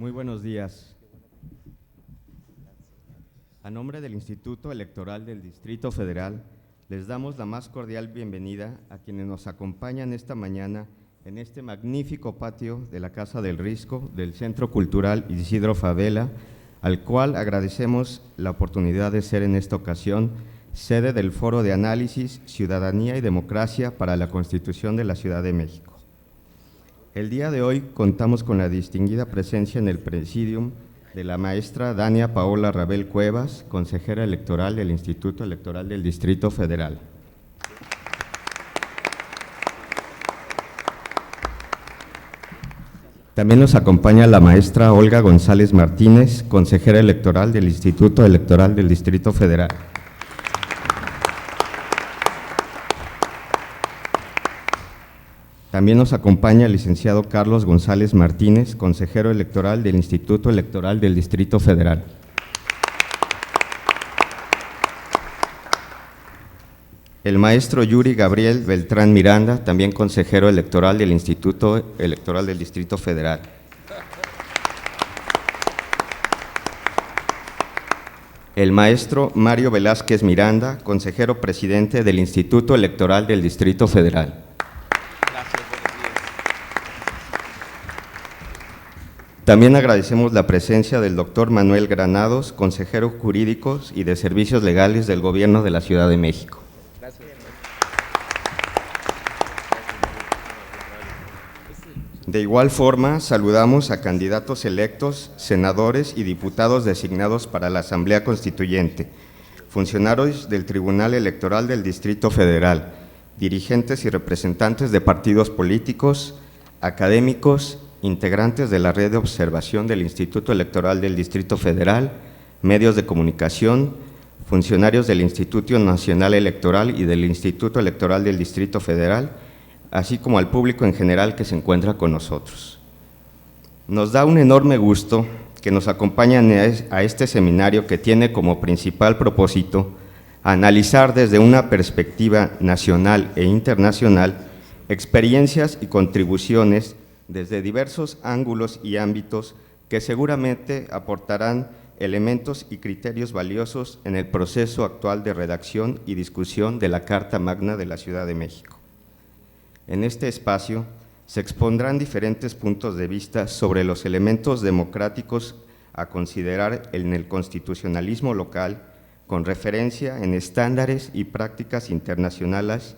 Muy buenos días. A nombre del Instituto Electoral del Distrito Federal, les damos la más cordial bienvenida a quienes nos acompañan esta mañana en este magnífico patio de la Casa del Risco del Centro Cultural Isidro Fabela, al cual agradecemos la oportunidad de ser en esta ocasión sede del Foro de Análisis, Ciudadanía y Democracia para la Constitución de la Ciudad de México. El día de hoy contamos con la distinguida presencia en el presidium de la maestra Dania Paola Rabel Cuevas, consejera electoral del Instituto Electoral del Distrito Federal. También nos acompaña la maestra Olga González Martínez, consejera electoral del Instituto Electoral del Distrito Federal. También nos acompaña el licenciado Carlos González Martínez, consejero electoral del Instituto Electoral del Distrito Federal. El maestro Yuri Gabriel Beltrán Miranda, también consejero electoral del Instituto Electoral del Distrito Federal. El maestro Mario Velázquez Miranda, consejero presidente del Instituto Electoral del Distrito Federal. También agradecemos la presencia del doctor Manuel Granados, consejero jurídico y de servicios legales del Gobierno de la Ciudad de México. Gracias. De igual forma, saludamos a candidatos electos, senadores y diputados designados para la Asamblea Constituyente, funcionarios del Tribunal Electoral del Distrito Federal, dirigentes y representantes de partidos políticos, académicos, integrantes de la red de observación del Instituto Electoral del Distrito Federal, medios de comunicación, funcionarios del Instituto Nacional Electoral y del Instituto Electoral del Distrito Federal, así como al público en general que se encuentra con nosotros. Nos da un enorme gusto que nos acompañen a este seminario que tiene como principal propósito analizar desde una perspectiva nacional e internacional experiencias y contribuciones desde diversos ángulos y ámbitos que seguramente aportarán elementos y criterios valiosos en el proceso actual de redacción y discusión de la Carta Magna de la Ciudad de México. En este espacio se expondrán diferentes puntos de vista sobre los elementos democráticos a considerar en el constitucionalismo local con referencia en estándares y prácticas internacionales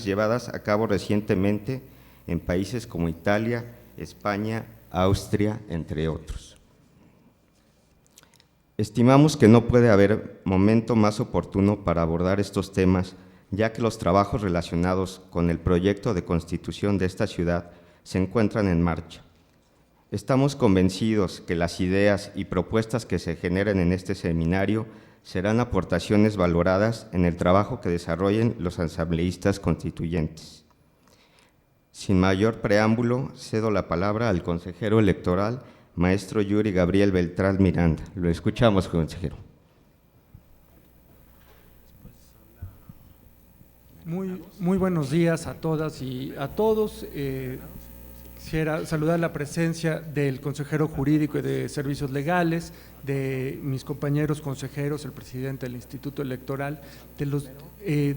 llevadas a cabo recientemente en países como Italia, España, Austria, entre otros. Estimamos que no puede haber momento más oportuno para abordar estos temas, ya que los trabajos relacionados con el proyecto de constitución de esta ciudad se encuentran en marcha. Estamos convencidos que las ideas y propuestas que se generen en este seminario serán aportaciones valoradas en el trabajo que desarrollen los asambleístas constituyentes. Sin mayor preámbulo, cedo la palabra al consejero electoral, maestro Yuri Gabriel Beltrán Miranda. Lo escuchamos, consejero. Muy buenos días a todas y a todos. Quisiera saludar la presencia del consejero jurídico y de servicios legales, de mis compañeros consejeros, el presidente del Instituto Electoral, de los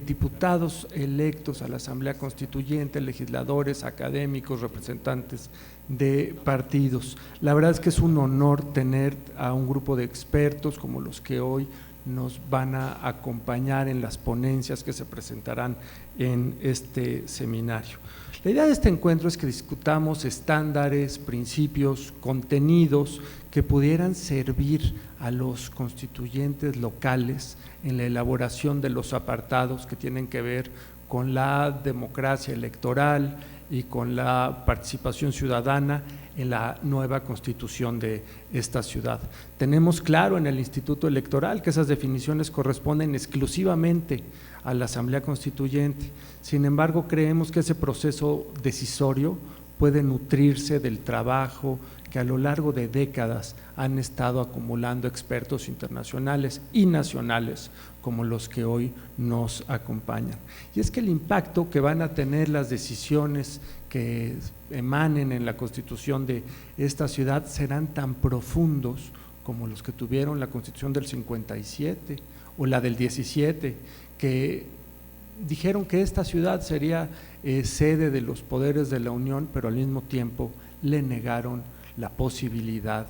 diputados electos a la Asamblea Constituyente, legisladores, académicos, representantes de partidos. La verdad es que es un honor tener a un grupo de expertos como los que hoy nos van a acompañar en las ponencias que se presentarán en este seminario. La idea de este encuentro es que discutamos estándares, principios, contenidos que pudieran servir a los constituyentes locales en la elaboración de los apartados que tienen que ver con la democracia electoral y con la participación ciudadana en la nueva constitución de esta ciudad. Tenemos claro en el Instituto Electoral que esas definiciones corresponden exclusivamente a la Asamblea Constituyente. Sin embargo, creemos que ese proceso decisorio puede nutrirse del trabajo que a lo largo de décadas han estado acumulando expertos internacionales y nacionales como los que hoy nos acompañan. Y es que el impacto que van a tener las decisiones que emanen en la constitución de esta ciudad serán tan profundos como los que tuvieron la constitución del 57 o la del 17, que dijeron que esta ciudad sería sede de los poderes de la Unión, pero al mismo tiempo le negaron la posibilidad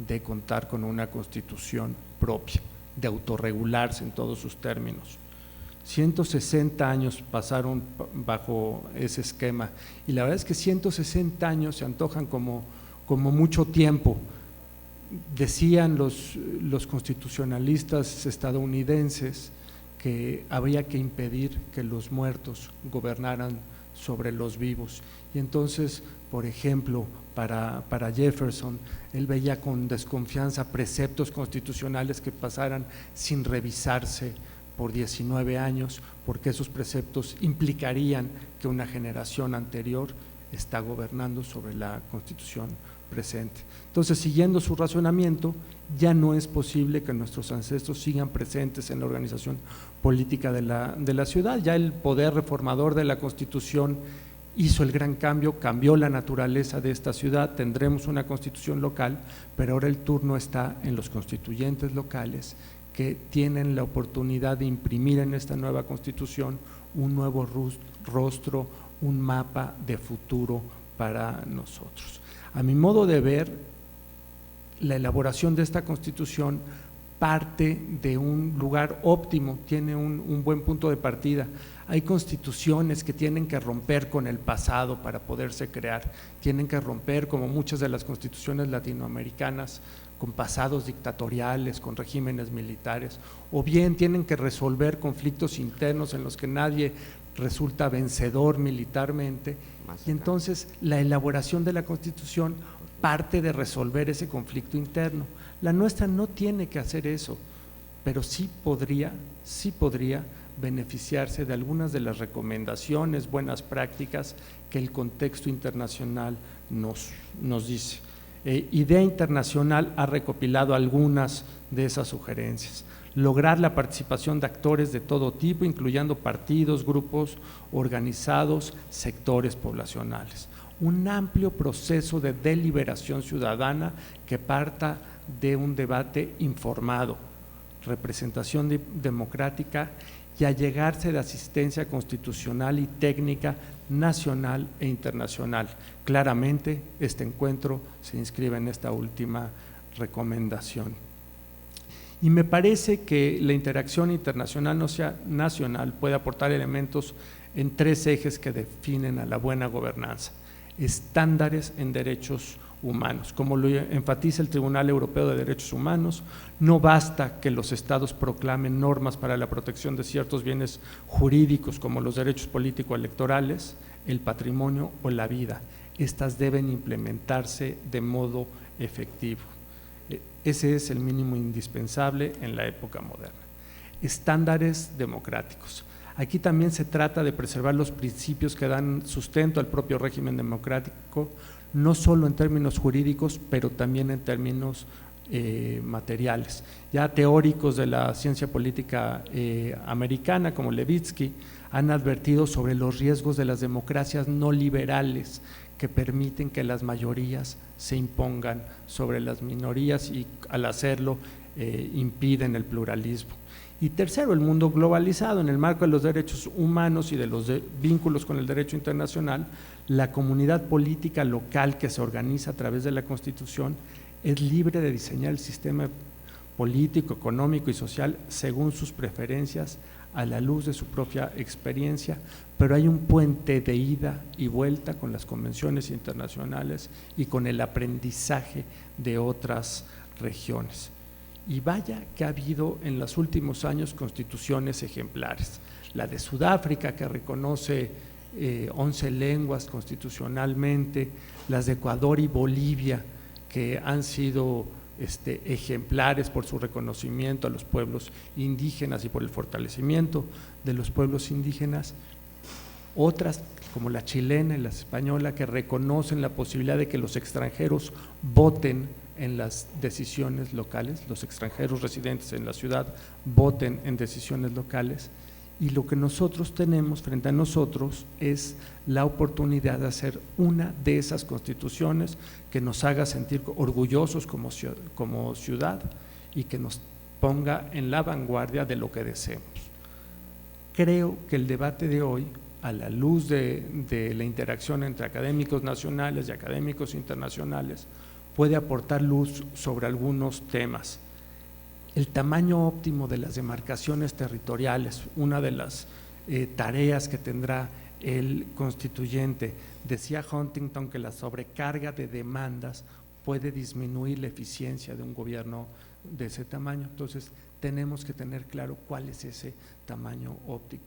de contar con una constitución propia, de autorregularse en todos sus términos. 160 años pasaron bajo ese esquema y la verdad es que 160 años se antojan como mucho tiempo. Decían los constitucionalistas estadounidenses que habría que impedir que los muertos gobernaran sobre los vivos. Y entonces, por ejemplo, para Jefferson, él veía con desconfianza preceptos constitucionales que pasaran sin revisarse por 19 años, porque esos preceptos implicarían que una generación anterior está gobernando sobre la Constitución presente. Entonces, siguiendo su razonamiento, ya no es posible que nuestros ancestros sigan presentes en la organización política de la ciudad. Ya el poder reformador de la Constitución hizo el gran cambio, cambió la naturaleza de esta ciudad, tendremos una constitución local, pero ahora el turno está en los constituyentes locales que tienen la oportunidad de imprimir en esta nueva constitución un nuevo rostro, un mapa de futuro para nosotros. A mi modo de ver, la elaboración de esta constitución parte de un lugar óptimo, tiene un buen punto de partida. Hay constituciones que tienen que romper con el pasado para poderse crear, tienen que romper, como muchas de las constituciones latinoamericanas, con pasados dictatoriales, con regímenes militares, o bien tienen que resolver conflictos internos en los que nadie resulta vencedor militarmente, y entonces la elaboración de la Constitución parte de resolver ese conflicto interno. La nuestra no tiene que hacer eso, pero sí podría beneficiarse de algunas de las recomendaciones, buenas prácticas que el contexto internacional nos dice. Idea Internacional ha recopilado algunas de esas sugerencias. Lograr la participación de actores de todo tipo, incluyendo partidos, grupos organizados, sectores poblacionales. Un amplio proceso de deliberación ciudadana que parta de un debate informado, representación democrática y allegarse de asistencia constitucional y técnica nacional e internacional. Claramente, este encuentro se inscribe en esta última recomendación. Y me parece que la interacción internacional, no sea nacional, puede aportar elementos en tres ejes que definen a la buena gobernanza. Estándares en derechos humanos. Como lo enfatiza el Tribunal Europeo de Derechos Humanos, no basta que los estados proclamen normas para la protección de ciertos bienes jurídicos como los derechos político-electorales, el patrimonio o la vida. Estas deben implementarse de modo efectivo. Ese es el mínimo indispensable en la época moderna. Estándares democráticos. Aquí también se trata de preservar los principios que dan sustento al propio régimen democrático, no solo en términos jurídicos, pero también en términos materiales. Ya teóricos de la ciencia política americana, como Levitsky, han advertido sobre los riesgos de las democracias no liberales que permiten que las mayorías se impongan sobre las minorías y al hacerlo impiden el pluralismo. Y tercero, el mundo globalizado. En el marco de los derechos humanos y de los vínculos con el derecho internacional, la comunidad política local que se organiza a través de la Constitución es libre de diseñar el sistema político, económico y social según sus preferencias, a la luz de su propia experiencia, pero hay un puente de ida y vuelta con las convenciones internacionales y con el aprendizaje de otras regiones. Y vaya que ha habido en los últimos años constituciones ejemplares. La de Sudáfrica, que reconoce 11 lenguas constitucionalmente, las de Ecuador y Bolivia, que han sido ejemplares por su reconocimiento a los pueblos indígenas y por el fortalecimiento de los pueblos indígenas. Otras, como la chilena y la española, que reconocen la posibilidad de que los extranjeros voten en las decisiones locales, los extranjeros residentes en la ciudad voten en decisiones locales, Y lo que nosotros tenemos frente a nosotros es la oportunidad de hacer una de esas constituciones que nos haga sentir orgullosos como ciudad y que nos ponga en la vanguardia de lo que deseemos. Creo que el debate de hoy, a la luz de la interacción entre académicos nacionales y académicos internacionales, puede aportar luz sobre algunos temas. El tamaño óptimo de las demarcaciones territoriales, una de las tareas que tendrá el constituyente. Decía Huntington que la sobrecarga de demandas puede disminuir la eficiencia de un gobierno de ese tamaño. Entonces, tenemos que tener claro cuál es ese tamaño óptimo.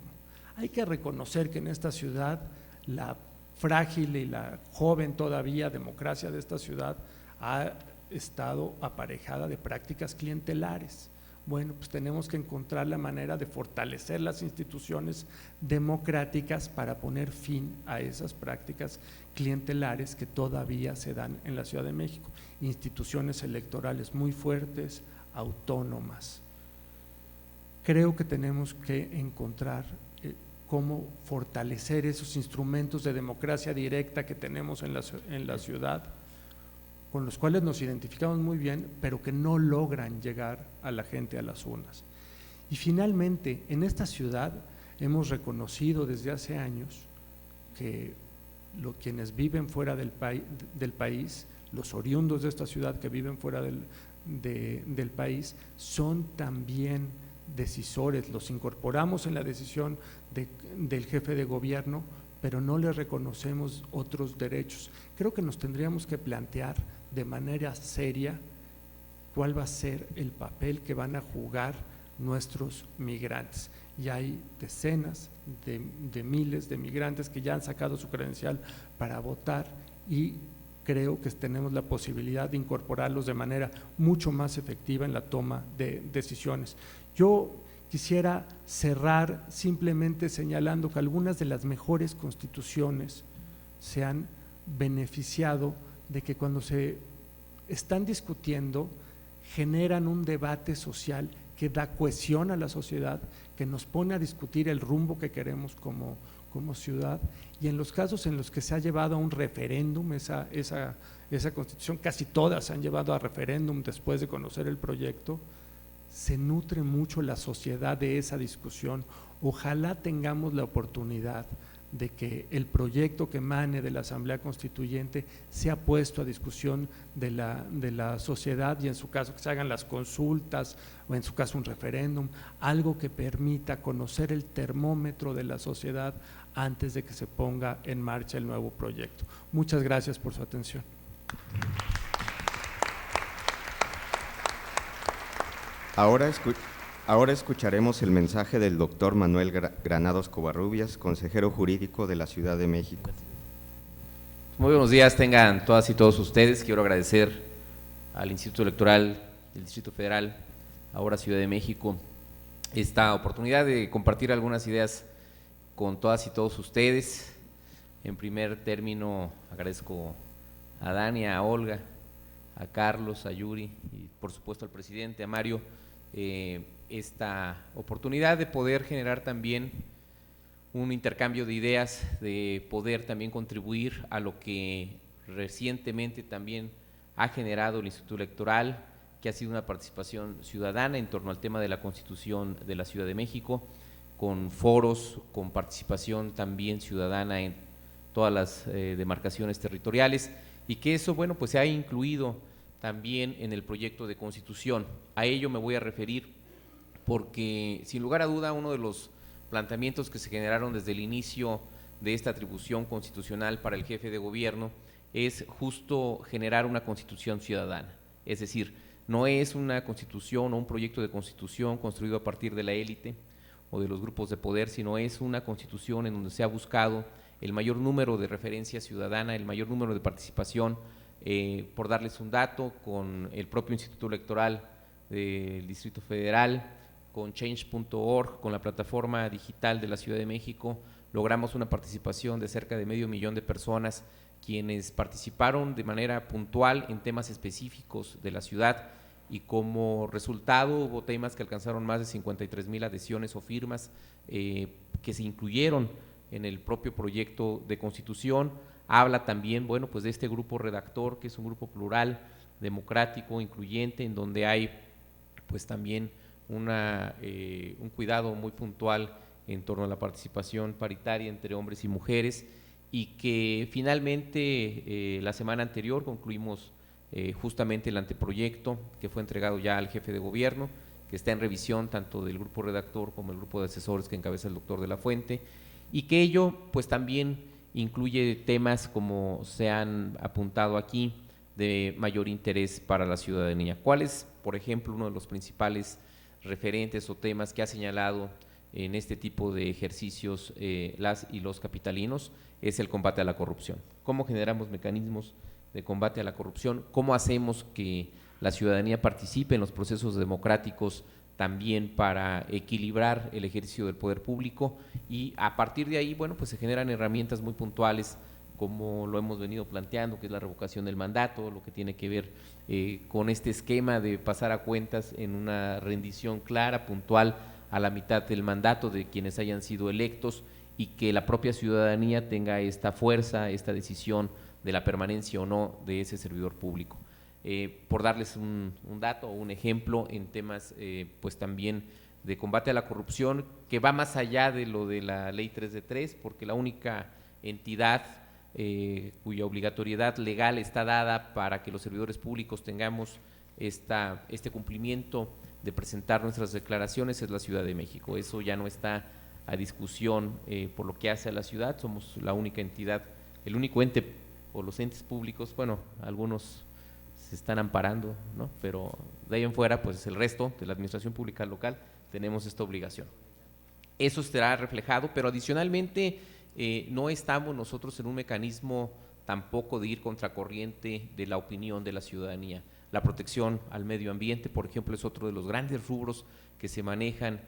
Hay que reconocer que en esta ciudad la frágil y la joven todavía democracia de esta ciudad ha estado aparejada de prácticas clientelares. Bueno, pues tenemos que encontrar la manera de fortalecer las instituciones democráticas para poner fin a esas prácticas clientelares que todavía se dan en la Ciudad de México. Instituciones electorales muy fuertes, autónomas. Creo que tenemos que encontrar cómo fortalecer esos instrumentos de democracia directa que tenemos en la ciudad, con los cuales nos identificamos muy bien, pero que no logran llegar a la gente a las urnas. Y finalmente, en esta ciudad hemos reconocido desde hace años que quienes viven fuera del país, los oriundos de esta ciudad que viven fuera del país, son también decisores, los incorporamos en la decisión del jefe de gobierno, pero no les reconocemos otros derechos. Creo que nos tendríamos que plantear de manera seria cuál va a ser el papel que van a jugar nuestros migrantes. Y hay decenas de miles de migrantes que ya han sacado su credencial para votar y creo que tenemos la posibilidad de incorporarlos de manera mucho más efectiva en la toma de decisiones. Yo quisiera cerrar simplemente señalando que algunas de las mejores constituciones se han beneficiado de que cuando se están discutiendo generan un debate social que da cohesión a la sociedad, que nos pone a discutir el rumbo que queremos como ciudad, y en los casos en los que se ha llevado a un referéndum esa constitución, casi todas se han llevado a referéndum después de conocer el proyecto, se nutre mucho la sociedad de esa discusión. Ojalá tengamos la oportunidad de que el proyecto que emane de la Asamblea Constituyente sea puesto a discusión de la sociedad y en su caso que se hagan las consultas o en su caso un referéndum, algo que permita conocer el termómetro de la sociedad antes de que se ponga en marcha el nuevo proyecto. Muchas gracias por su atención. Ahora escucharemos el mensaje del doctor Manuel Granados Covarrubias, consejero jurídico de la Ciudad de México. Muy buenos días tengan todas y todos ustedes. Quiero agradecer al Instituto Electoral del Distrito Federal, ahora Ciudad de México, esta oportunidad de compartir algunas ideas con todas y todos ustedes. En primer término agradezco a Dani, a Olga, a Carlos, a Yuri y por supuesto al presidente, a Mario, esta oportunidad de poder generar también un intercambio de ideas, de poder también contribuir a lo que recientemente también ha generado el Instituto Electoral, que ha sido una participación ciudadana en torno al tema de la Constitución de la Ciudad de México, con foros, con participación también ciudadana en todas las demarcaciones territoriales, y que eso, bueno, pues se ha incluido también en el proyecto de Constitución. A ello me voy a referir porque, sin lugar a duda, uno de los planteamientos que se generaron desde el inicio de esta atribución constitucional para el jefe de gobierno es justo generar una constitución ciudadana. Es decir, no es una constitución o un proyecto de constitución construido a partir de la élite o de los grupos de poder, sino es una constitución en donde se ha buscado el mayor número de referencia ciudadana, el mayor número de participación. Por darles un dato, con el propio Instituto Electoral del Distrito Federal, con change.org, con la plataforma digital de la Ciudad de México, logramos una participación de cerca de 500,000 de personas quienes participaron de manera puntual en temas específicos de la ciudad y como resultado hubo temas que alcanzaron más de 53,000 adhesiones o firmas que se incluyeron en el propio proyecto de constitución. Habla también, bueno, pues de este grupo redactor, que es un grupo plural, democrático, incluyente, en donde hay pues también un cuidado muy puntual en torno a la participación paritaria entre hombres y mujeres, y que finalmente la semana anterior concluimos justamente el anteproyecto que fue entregado ya al jefe de gobierno, que está en revisión tanto del grupo redactor como el grupo de asesores que encabeza el doctor de la Fuente, y que ello pues también incluye temas, como se han apuntado aquí, de mayor interés para la ciudadanía. ¿Cuál es, por ejemplo, uno de los principales referentes o temas que ha señalado en este tipo de ejercicios las y los capitalinos? Es el combate a la corrupción. ¿Cómo generamos mecanismos de combate a la corrupción? ¿Cómo hacemos que la ciudadanía participe en los procesos democráticos también para equilibrar el ejercicio del poder público? Y a partir de ahí, bueno, pues se generan herramientas muy puntuales, como lo hemos venido planteando, que es la revocación del mandato, lo que tiene que ver con este esquema de pasar a cuentas en una rendición clara, puntual, a la mitad del mandato de quienes hayan sido electos, y que la propia ciudadanía tenga esta fuerza, esta decisión de la permanencia o no de ese servidor público. Por darles un dato o un ejemplo en temas pues también de combate a la corrupción, que va más allá de lo de la ley 3 de 3, porque la única entidad cuya obligatoriedad legal está dada para que los servidores públicos tengamos este cumplimiento de presentar nuestras declaraciones es la Ciudad de México. Eso ya no está a discusión por lo que hace a la ciudad. Somos la única entidad, el único ente o los entes públicos, bueno, algunos se están amparando, ¿no? Pero de ahí en fuera, pues el resto de la administración pública local tenemos esta obligación. Eso estará reflejado, pero adicionalmente no estamos nosotros en un mecanismo tampoco de ir contracorriente de la opinión de la ciudadanía. La protección al medio ambiente, por ejemplo, es otro de los grandes rubros que se manejan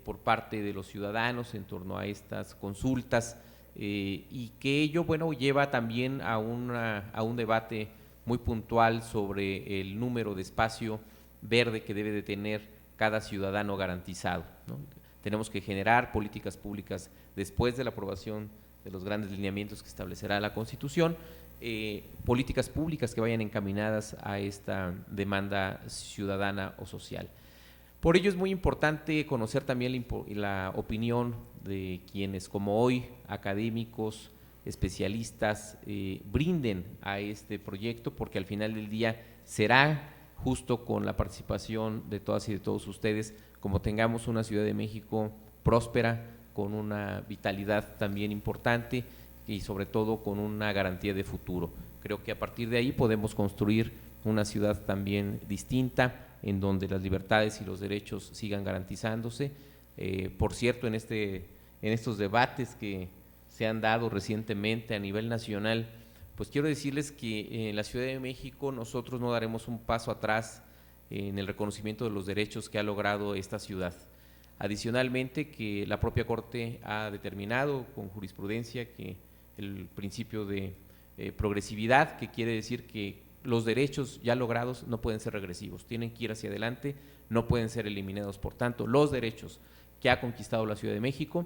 por parte de los ciudadanos en torno a estas consultas, y que ello, bueno, lleva también a un debate muy puntual sobre el número de espacio verde que debe de tener cada ciudadano garantizado, ¿no? Tenemos que generar políticas públicas después de la aprobación de los grandes lineamientos que establecerá la Constitución, políticas públicas que vayan encaminadas a esta demanda ciudadana o social. Por ello es muy importante conocer también la opinión de quienes como hoy, académicos, especialistas, brinden a este proyecto, porque al final del día será justo con la participación de todas y de todos ustedes como tengamos una Ciudad de México próspera, con una vitalidad también importante y sobre todo con una garantía de futuro. Creo que a partir de ahí podemos construir una ciudad también distinta, en donde las libertades y los derechos sigan garantizándose. Por cierto, en estos debates que se han dado recientemente a nivel nacional, pues quiero decirles que en la Ciudad de México nosotros no daremos un paso atrás en el reconocimiento de los derechos que ha logrado esta ciudad. Adicionalmente, que la propia Corte ha determinado con jurisprudencia que el principio de progresividad, que quiere decir que los derechos ya logrados no pueden ser regresivos, tienen que ir hacia adelante, no pueden ser eliminados. Por tanto, los derechos que ha conquistado la Ciudad de México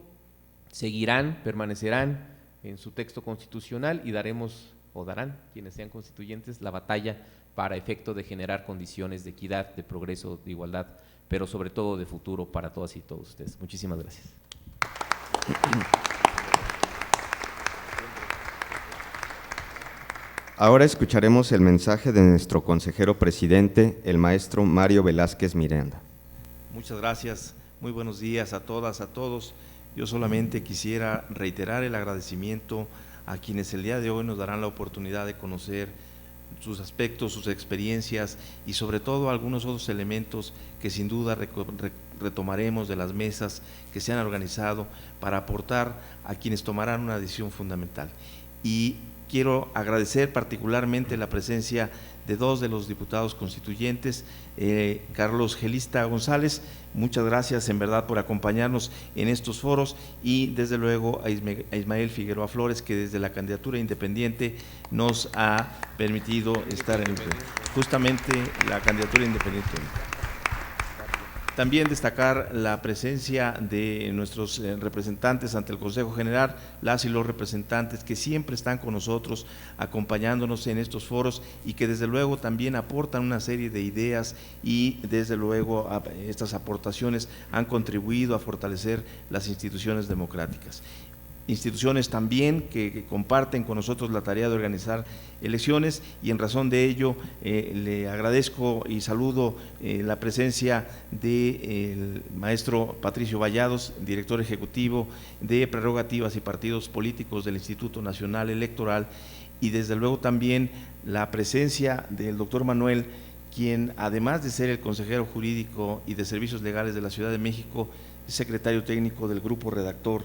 seguirán, permanecerán en su texto constitucional, y darán quienes sean constituyentes la batalla para efecto de generar condiciones de equidad, de progreso, de igualdad, pero sobre todo de futuro para todas y todos ustedes. Muchísimas gracias. Ahora escucharemos el mensaje de nuestro consejero presidente, el maestro Mario Velázquez Miranda. Muchas gracias, muy buenos días a todas, a todos. Yo solamente quisiera reiterar el agradecimiento a quienes el día de hoy nos darán la oportunidad de conocer sus aspectos, sus experiencias y sobre todo algunos otros elementos que sin duda retomaremos de las mesas que se han organizado para aportar a quienes tomarán una decisión fundamental. Y quiero agradecer particularmente la presencia de dos de los diputados constituyentes, Carlos Gelista González, muchas gracias en verdad por acompañarnos en estos foros, y desde luego a Ismael Figueroa Flores, que desde la candidatura independiente nos ha permitido estar en justamente la candidatura independiente. También destacar la presencia de nuestros representantes ante el Consejo General, las y los representantes que siempre están con nosotros, acompañándonos en estos foros y que desde luego también aportan una serie de ideas y desde luego estas aportaciones han contribuido a fortalecer las instituciones democráticas. Instituciones también que comparten con nosotros la tarea de organizar elecciones, y en razón de ello le agradezco y saludo la presencia del maestro Patricio Vallados, director ejecutivo de Prerrogativas y Partidos Políticos del Instituto Nacional Electoral, y desde luego también la presencia del doctor Manuel, quien además de ser el consejero jurídico y de servicios legales de la Ciudad de México, es secretario técnico del grupo redactor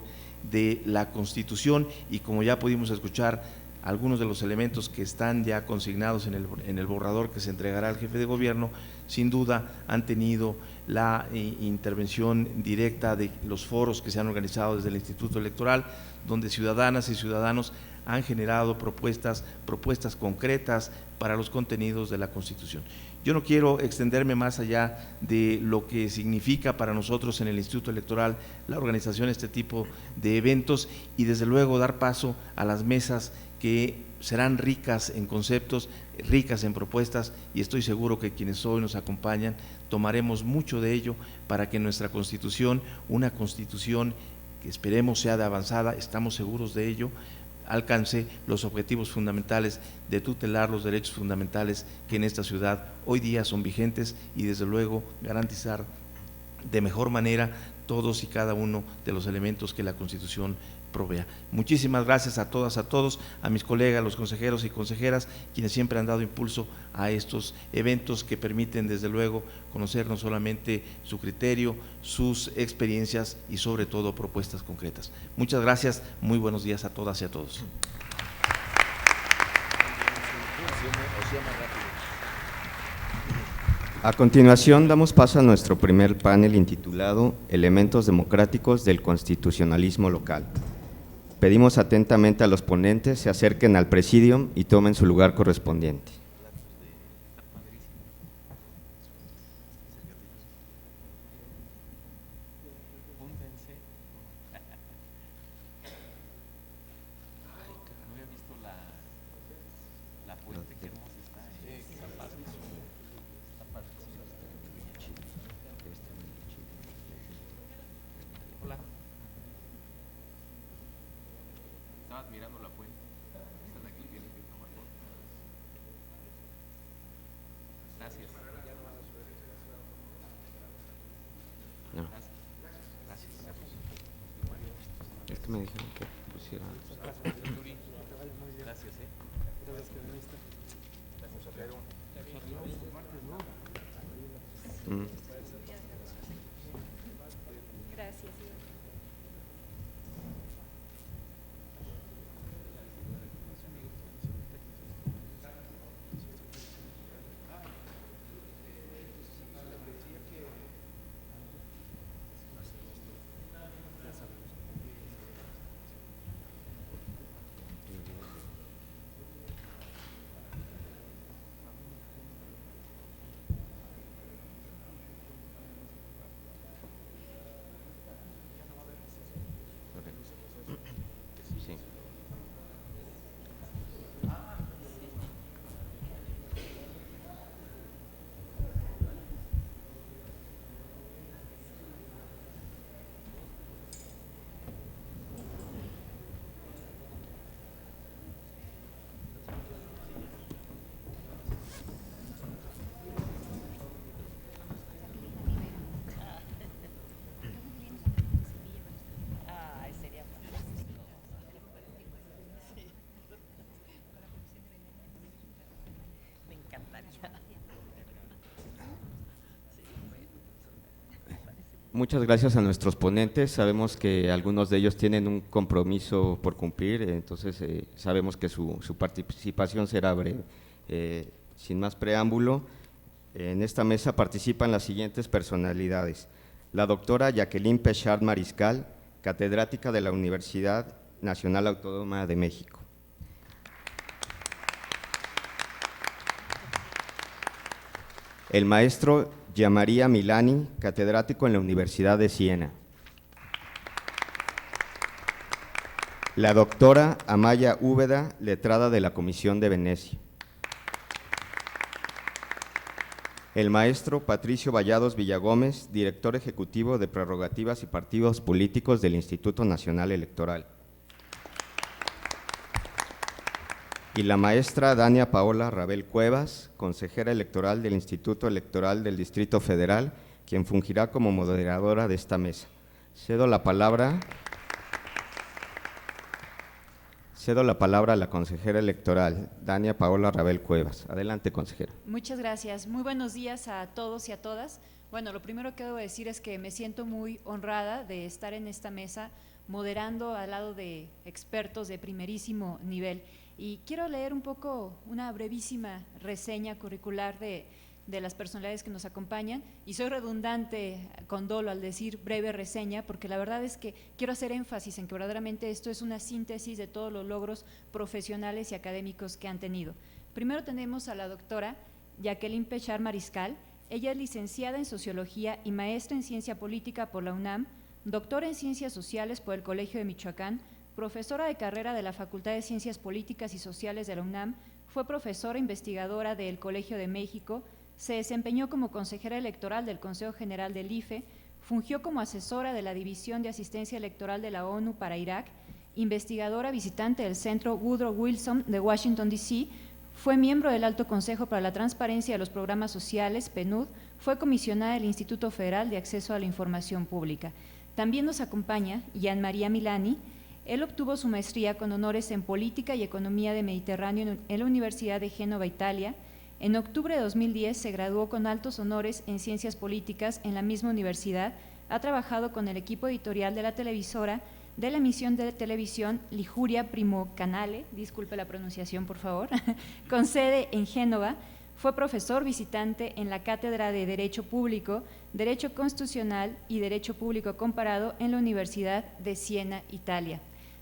de la Constitución, y como ya pudimos escuchar, algunos de los elementos que están ya consignados en el borrador que se entregará al jefe de gobierno, sin duda han tenido la intervención directa de los foros que se han organizado desde el Instituto Electoral, donde ciudadanas y ciudadanos han generado propuestas concretas para los contenidos de la Constitución. Yo no quiero extenderme más allá de lo que significa para nosotros en el Instituto Electoral la organización de este tipo de eventos, y desde luego dar paso a las mesas que serán ricas en conceptos, ricas en propuestas, y estoy seguro que quienes hoy nos acompañan tomaremos mucho de ello para que nuestra Constitución, una Constitución que esperemos sea de avanzada, estamos seguros de ello, alcance los objetivos fundamentales de tutelar los derechos fundamentales que en esta ciudad hoy día son vigentes, y desde luego garantizar de mejor manera todos y cada uno de los elementos que la Constitución provea. Muchísimas gracias a todas, a todos, a mis colegas, los consejeros y consejeras, quienes siempre han dado impulso a estos eventos que permiten desde luego conocer no solamente su criterio, sus experiencias y sobre todo propuestas concretas. Muchas gracias, muy buenos días a todas y a todos. A continuación damos paso a nuestro primer panel intitulado Elementos democráticos del constitucionalismo local. Pedimos atentamente a los ponentes se acerquen al presidium y tomen su lugar correspondiente. Estaba admirando la puente. Esta es la que viene de tomar. Gracias. No. Gracias. Es que me dijeron que pusiera. Gracias, Gracias. Muchas gracias a nuestros ponentes. Sabemos que algunos de ellos tienen un compromiso por cumplir, entonces sabemos que su participación será breve. Sin más preámbulo, en esta mesa participan las siguientes personalidades: la doctora Jacqueline Pechard Mariscal, catedrática de la Universidad Nacional Autónoma de México. El maestro Gianmaria Milani, catedrático en la Universidad de Siena. La doctora Amaya Úbeda, letrada de la Comisión de Venecia. El maestro Patricio Vallados Villagómez, director ejecutivo de Prerrogativas y Partidos Políticos del Instituto Nacional Electoral. Y la maestra Dania Paola Rabel Cuevas, consejera electoral del Instituto Electoral del Distrito Federal, quien fungirá como moderadora de esta mesa. Cedo la palabra a la consejera electoral, Dania Paola Rabel Cuevas. Adelante, consejera. Muchas gracias. Muy buenos días a todos y a todas. Bueno, lo primero que debo decir es que me siento muy honrada de estar en esta mesa moderando al lado de expertos de primerísimo nivel. Y quiero leer un poco una brevísima reseña curricular de las personalidades que nos acompañan, y soy redundante con dolo al decir breve reseña, porque la verdad es que quiero hacer énfasis en que verdaderamente esto es una síntesis de todos los logros profesionales y académicos que han tenido. Primero tenemos a la doctora Jacqueline Pechard Mariscal. Ella es licenciada en Sociología y maestra en Ciencia Política por la UNAM, doctora en Ciencias Sociales por el Colegio de Michoacán, profesora de carrera de la Facultad de Ciencias Políticas y Sociales de la UNAM, fue profesora investigadora del Colegio de México, se desempeñó como consejera electoral del Consejo General del IFE, fungió como asesora de la División de Asistencia Electoral de la ONU para Irak, investigadora visitante del Centro Woodrow Wilson de Washington, D.C., fue miembro del Alto Consejo para la Transparencia de los Programas Sociales, PNUD, fue comisionada del Instituto Federal de Acceso a la Información Pública. También nos acompaña Gianmaria Milani. Él obtuvo su maestría con honores en Política y Economía de Mediterráneo en la Universidad de Génova, Italia. En octubre de 2010 se graduó con altos honores en Ciencias Políticas en la misma universidad. Ha trabajado con el equipo editorial de la televisora de la emisión de televisión Liguria Primo Canale, disculpe la pronunciación por favor, con sede en Génova. Fue profesor visitante en la Cátedra de Derecho Público, Derecho Constitucional y Derecho Público Comparado en la Universidad de Siena, Italia.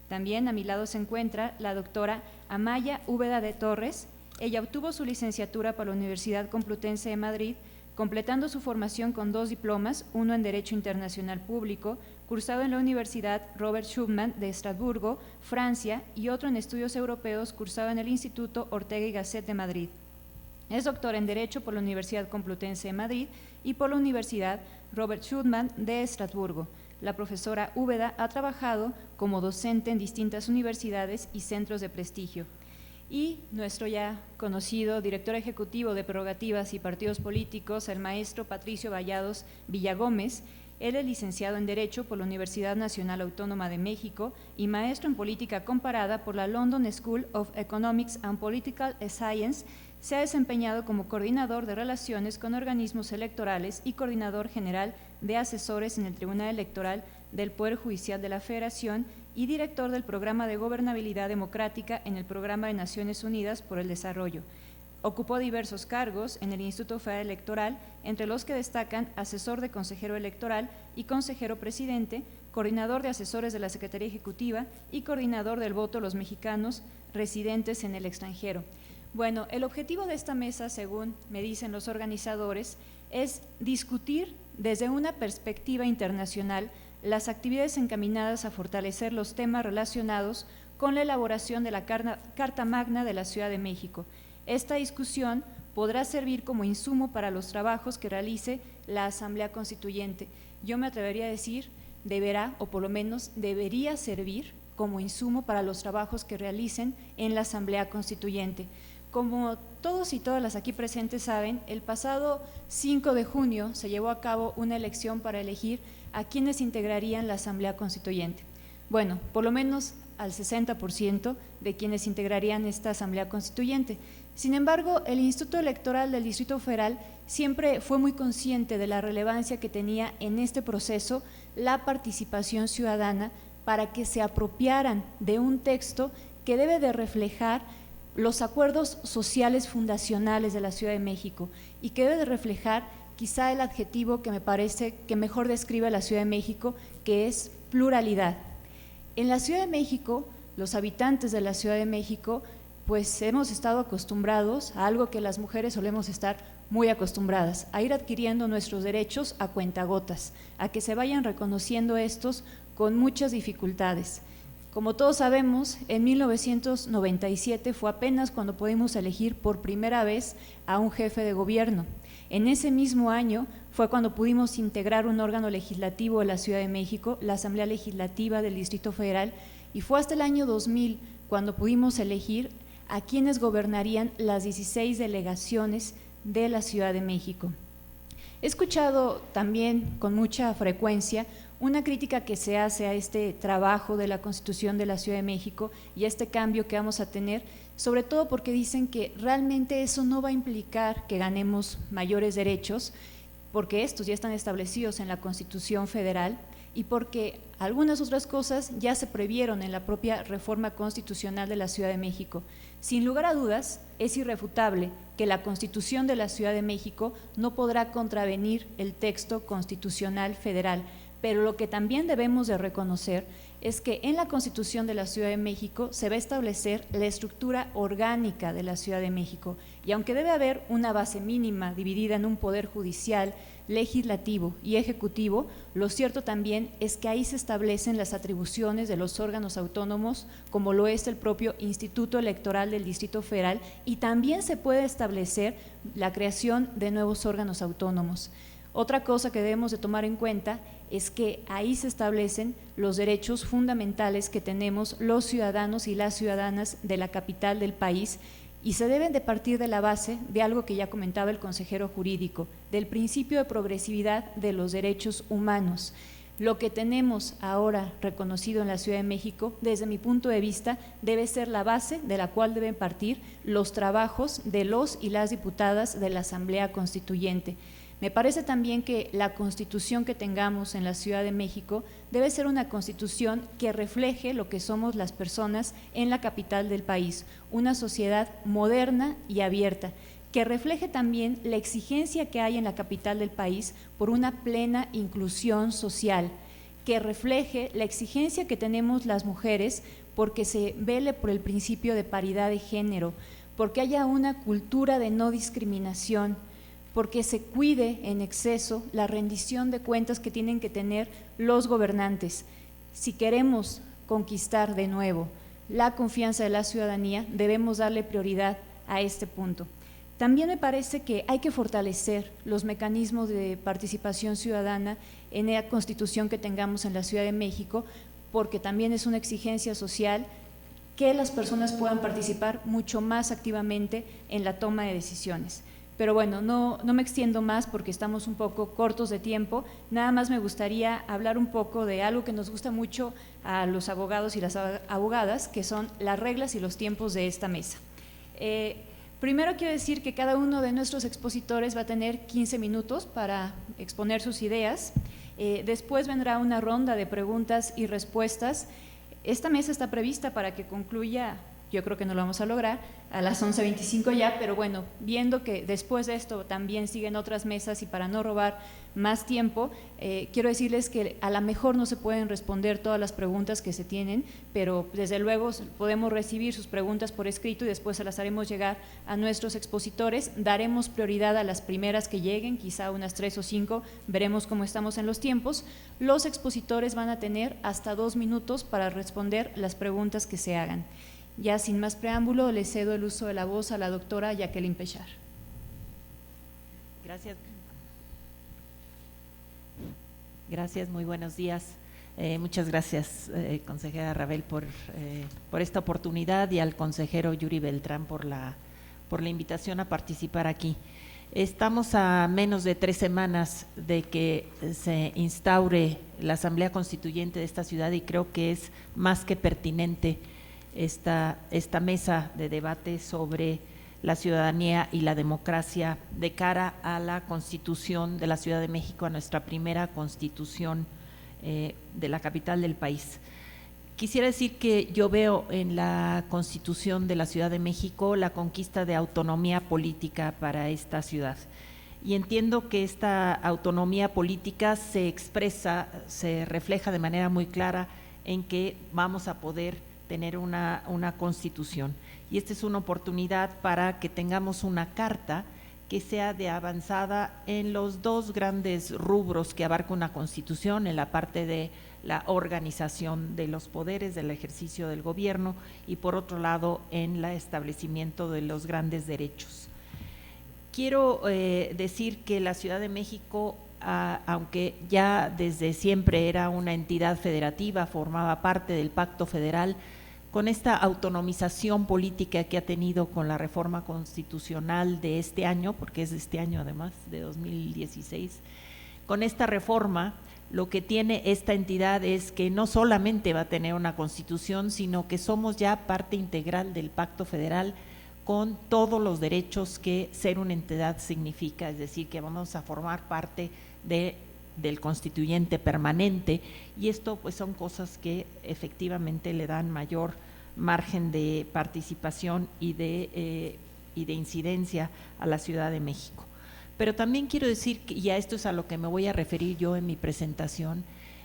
También a mi lado se encuentra la doctora Amaya Úbeda de Torres. Ella obtuvo su licenciatura por la Universidad Complutense de Madrid, completando su formación con 2 diplomas, uno en Derecho Internacional Público, cursado en la Universidad Robert Schuman de Estrasburgo, Francia, y otro en Estudios Europeos, cursado en el Instituto Ortega y Gasset de Madrid. Es doctora en Derecho por la Universidad Complutense de Madrid y por la Universidad Robert Schuman de Estrasburgo. La profesora Úbeda ha trabajado como docente en distintas universidades y centros de prestigio. Y nuestro ya conocido director ejecutivo de Prerrogativas y Partidos Políticos, el maestro Patricio Vallados Villagómez. Él es licenciado en Derecho por la Universidad Nacional Autónoma de México y maestro en Política Comparada por la London School of Economics and Political Science. Se ha desempeñado como coordinador de relaciones con organismos electorales y coordinador general de asesores en el Tribunal Electoral del Poder Judicial de la Federación y director del Programa de Gobernabilidad Democrática en el Programa de Naciones Unidas por el Desarrollo. Ocupó diversos cargos en el Instituto Federal Electoral, entre los que destacan asesor de consejero electoral y consejero presidente, coordinador de asesores de la Secretaría Ejecutiva y coordinador del voto de los mexicanos residentes en el extranjero. Bueno, el objetivo de esta mesa, según me dicen los organizadores, es discutir desde una perspectiva internacional las actividades encaminadas a fortalecer los temas relacionados con la elaboración de la Carta Magna de la Ciudad de México. Esta discusión podrá servir como insumo para los trabajos que realice la Asamblea Constituyente. Yo me atrevería a decir, deberá, o por lo menos debería servir como insumo para los trabajos que realicen en la Asamblea Constituyente. Como todos y todas las aquí presentes saben, el pasado 5 de junio se llevó a cabo una elección para elegir a quienes integrarían la Asamblea Constituyente. Bueno, por lo menos al 60% de quienes integrarían esta Asamblea Constituyente. Sin embargo, el Instituto Electoral del Distrito Federal siempre fue muy consciente de la relevancia que tenía en este proceso la participación ciudadana para que se apropiaran de un texto que debe de reflejar los acuerdos sociales fundacionales de la Ciudad de México y que debe de reflejar quizá el adjetivo que me parece que mejor describe a la Ciudad de México, que es pluralidad. En la Ciudad de México, los habitantes de la Ciudad de México, pues hemos estado acostumbrados a algo que las mujeres solemos estar muy acostumbradas, a ir adquiriendo nuestros derechos a cuentagotas, a que se vayan reconociendo estos con muchas dificultades. Como todos sabemos, en 1997 fue apenas cuando pudimos elegir por primera vez a un jefe de gobierno. En ese mismo año fue cuando pudimos integrar un órgano legislativo de la Ciudad de México, la Asamblea Legislativa del Distrito Federal, y fue hasta el año 2000 cuando pudimos elegir a quienes gobernarían las 16 delegaciones de la Ciudad de México. He escuchado también con mucha frecuencia una crítica que se hace a este trabajo de la Constitución de la Ciudad de México y a este cambio que vamos a tener, sobre todo porque dicen que realmente eso no va a implicar que ganemos mayores derechos, porque estos ya están establecidos en la Constitución Federal y porque algunas otras cosas ya se previeron en la propia reforma constitucional de la Ciudad de México. Sin lugar a dudas, es irrefutable que la Constitución de la Ciudad de México no podrá contravenir el texto constitucional federal, pero lo que también debemos de reconocer es que en la Constitución de la Ciudad de México se va a establecer la estructura orgánica de la Ciudad de México, y aunque debe haber una base mínima dividida en un poder judicial, legislativo y ejecutivo, lo cierto también es que ahí se establecen las atribuciones de los órganos autónomos, como lo es el propio Instituto Electoral del Distrito Federal, y también se puede establecer la creación de nuevos órganos autónomos. Otra cosa que debemos de tomar en cuenta es que ahí se establecen los derechos fundamentales que tenemos los ciudadanos y las ciudadanas de la capital del país, y se deben de partir de la base de algo que ya comentaba el consejero jurídico, del principio de progresividad de los derechos humanos. Lo que tenemos ahora reconocido en la Ciudad de México, desde mi punto de vista, debe ser la base de la cual deben partir los trabajos de los y las diputadas de la Asamblea Constituyente. Me parece también que la Constitución que tengamos en la Ciudad de México debe ser una Constitución que refleje lo que somos las personas en la capital del país, una sociedad moderna y abierta, que refleje también la exigencia que hay en la capital del país por una plena inclusión social, que refleje la exigencia que tenemos las mujeres porque se vele por el principio de paridad de género, porque haya una cultura de no discriminación, porque se cuide en exceso la rendición de cuentas que tienen que tener los gobernantes. Si queremos conquistar de nuevo la confianza de la ciudadanía, debemos darle prioridad a este punto. También me parece que hay que fortalecer los mecanismos de participación ciudadana en la Constitución que tengamos en la Ciudad de México, porque también es una exigencia social que las personas puedan participar mucho más activamente en la toma de decisiones. Pero bueno, no me extiendo más porque estamos un poco cortos de tiempo. Nada más me gustaría hablar un poco de algo que nos gusta mucho a los abogados y las abogadas, que son las reglas y los tiempos de esta mesa. Primero quiero decir que cada uno de nuestros expositores va a tener 15 minutos para exponer sus ideas. Después vendrá una ronda de preguntas y respuestas. Esta mesa está prevista para que concluya, yo creo que no lo vamos a lograr, a las 11:25 ya, pero bueno, viendo que después de esto también siguen otras mesas y para no robar más tiempo, quiero decirles que a lo mejor no se pueden responder todas las preguntas que se tienen, pero desde luego podemos recibir sus preguntas por escrito y después se las haremos llegar a nuestros expositores. Daremos prioridad a las primeras que lleguen, quizá unas 3 o 5, veremos cómo estamos en los tiempos. Los expositores van a tener hasta 2 minutos para responder las preguntas que se hagan. Ya sin más preámbulo, le cedo el uso de la voz a la doctora Jacqueline Pechar. Gracias. Gracias, muy buenos días. Muchas gracias, consejera Rabel, por esta oportunidad, y al consejero Yuri Beltrán por la invitación a participar aquí. Estamos a menos de 3 semanas de que se instaure la Asamblea Constituyente de esta ciudad, y creo que es más que pertinente esta mesa de debate sobre la ciudadanía y la democracia de cara a la Constitución de la Ciudad de México, a nuestra primera Constitución de la capital del país. Quisiera decir que yo veo en la Constitución de la Ciudad de México la conquista de autonomía política para esta ciudad. Y entiendo que esta autonomía política se expresa, se refleja de manera muy clara en que vamos a poder tener una constitución. Y esta es una oportunidad para que tengamos una carta que sea de avanzada en los dos grandes rubros que abarca una constitución, en la parte de la organización de los poderes, del ejercicio del gobierno, y por otro lado en el establecimiento de los grandes derechos. Quiero decir que la Ciudad de México, aunque ya desde siempre era una entidad federativa, formaba parte del Pacto Federal, con esta autonomización política que ha tenido con la reforma constitucional de este año, porque es de este año además, de 2016, con esta reforma lo que tiene esta entidad es que no solamente va a tener una constitución, sino que somos ya parte integral del Pacto Federal, con todos los derechos que ser una entidad significa, es decir, que vamos a formar parte del constituyente permanente, y esto pues son cosas que efectivamente le dan mayor margen de participación y de incidencia a la Ciudad de México. Pero también quiero decir, y a esto es a lo que me voy a referir yo en mi presentación,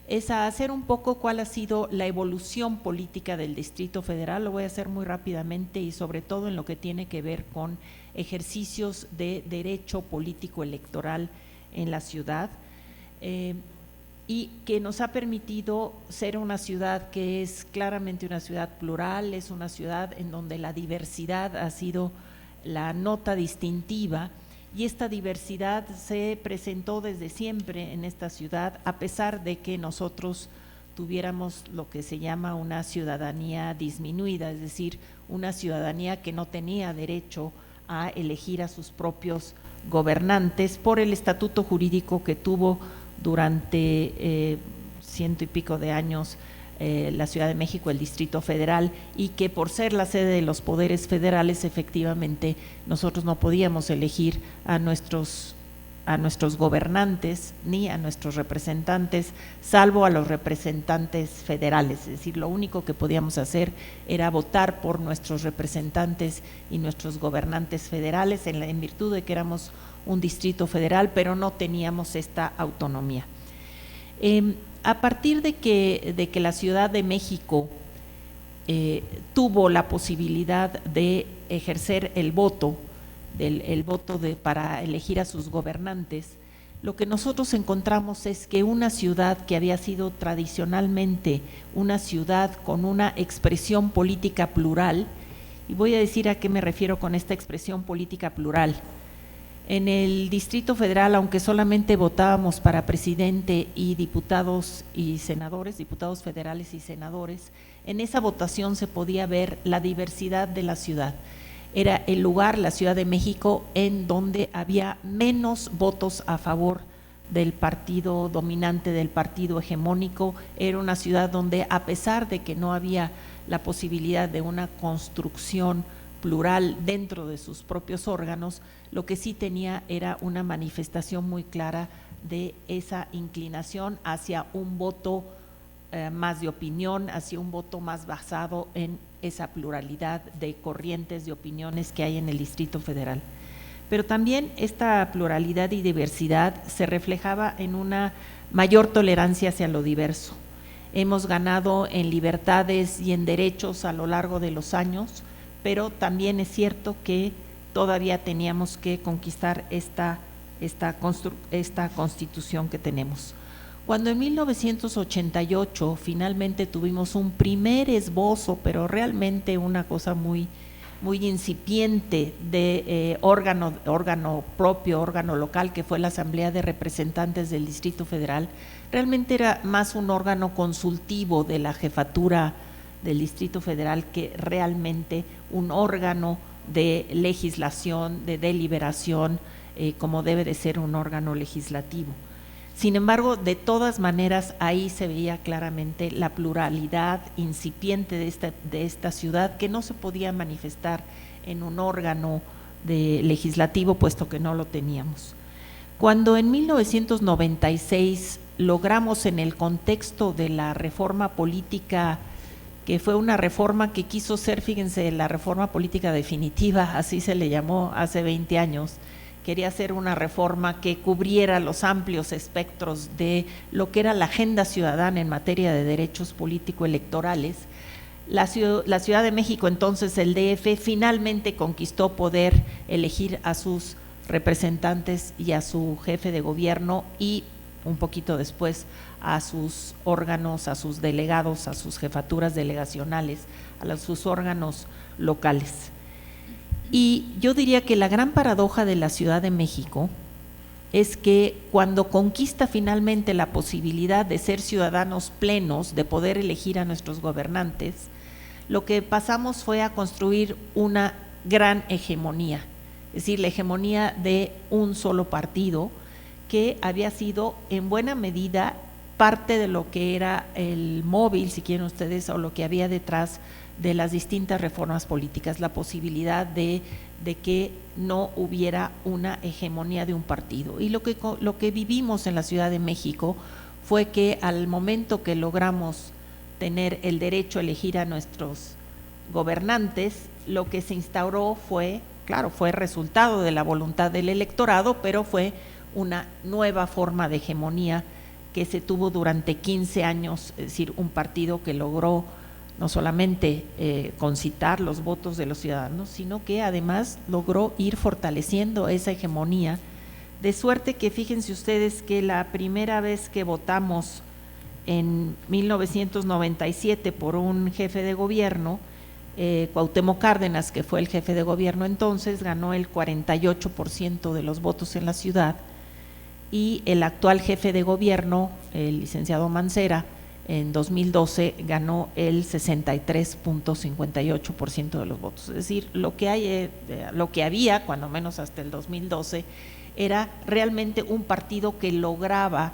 es a hacer un poco cuál ha sido la evolución política del Distrito Federal. Lo voy a hacer muy rápidamente y sobre todo en lo que tiene que ver con ejercicios de derecho político electoral en la ciudad, y que nos ha permitido ser una ciudad que es claramente una ciudad plural, es una ciudad en donde la diversidad ha sido la nota distintiva. Y esta diversidad se presentó desde siempre en esta ciudad, a pesar de que nosotros tuviéramos lo que se llama una ciudadanía disminuida, es decir, una ciudadanía que no tenía derecho a elegir a sus propios gobernantes por el estatuto jurídico que tuvo durante ciento y pico de años la Ciudad de México, el Distrito Federal, y que por ser la sede de los poderes federales, efectivamente nosotros no podíamos elegir a nuestros gobernantes ni a nuestros representantes, salvo a los representantes federales. Es decir, lo único que podíamos hacer era votar por nuestros representantes y nuestros gobernantes federales en virtud de que éramos un distrito federal, pero no teníamos esta autonomía. A partir de que la Ciudad de México tuvo la posibilidad de ejercer el voto, para elegir a sus gobernantes, lo que nosotros encontramos es que una ciudad que había sido tradicionalmente una ciudad con una expresión política plural, y voy a decir a qué me refiero con esta expresión política plural. En el Distrito Federal, aunque solamente votábamos para presidente y diputados y senadores, diputados federales y senadores, en esa votación se podía ver la diversidad de la ciudad. Era el lugar, la Ciudad de México, en donde había menos votos a favor del partido dominante, del partido hegemónico. Era una ciudad donde, a pesar de que no había la posibilidad de una construcción plural dentro de sus propios órganos, lo que sí tenía era una manifestación muy clara de esa inclinación hacia un voto más de opinión, hacia un voto más basado en esa pluralidad de corrientes de opiniones que hay en el Distrito Federal. Pero también esta pluralidad y diversidad se reflejaba en una mayor tolerancia hacia lo diverso. Hemos ganado en libertades y en derechos a lo largo de los años, pero también es cierto que todavía teníamos que conquistar esta constitución que tenemos. Cuando en 1988 finalmente tuvimos un primer esbozo, pero realmente una cosa muy incipiente de órgano propio, órgano local, que fue la Asamblea de Representantes del Distrito Federal, realmente era más un órgano consultivo de la jefatura del Distrito Federal que realmente un órgano de legislación, de deliberación, como debe de ser un órgano legislativo. Sin embargo, de todas maneras, ahí se veía claramente la pluralidad incipiente de esta ciudad, que no se podía manifestar en un órgano legislativo, puesto que no lo teníamos. Cuando en 1996 logramos, en el contexto de la reforma política, que fue una reforma que quiso ser, fíjense, la reforma política definitiva, así se le llamó hace 20 años, quería hacer una reforma que cubriera los amplios espectros de lo que era la agenda ciudadana en materia de derechos político-electorales. La Ciudad de México, entonces el DF, finalmente conquistó poder elegir a sus representantes y a su jefe de gobierno, y un poquito después a sus órganos, a sus delegados, a sus jefaturas delegacionales, a sus órganos locales. Y yo diría que la gran paradoja de la Ciudad de México es que cuando conquista finalmente la posibilidad de ser ciudadanos plenos, de poder elegir a nuestros gobernantes, lo que pasamos fue a construir una gran hegemonía, es decir, la hegemonía de un solo partido, que había sido en buena medida parte de lo que era el móvil, si quieren ustedes, o lo que había detrás de las distintas reformas políticas, la posibilidad de que no hubiera una hegemonía de un partido. Y lo que vivimos en la Ciudad de México fue que al momento que logramos tener el derecho a elegir a nuestros gobernantes, lo que se instauró fue, claro, fue resultado de la voluntad del electorado, pero fue una nueva forma de hegemonía que se tuvo durante 15 años, es decir, un partido que logró no solamente concitar los votos de los ciudadanos, sino que además logró ir fortaleciendo esa hegemonía, de suerte que fíjense ustedes que la primera vez que votamos en 1997 por un jefe de gobierno, Cuauhtémoc Cárdenas, que fue el jefe de gobierno entonces, ganó el 48% de los votos en la ciudad, y el actual jefe de gobierno, el licenciado Mancera, en 2012 ganó el 63.58% de los votos. Es decir, lo que había, cuando menos hasta el 2012, era realmente un partido que lograba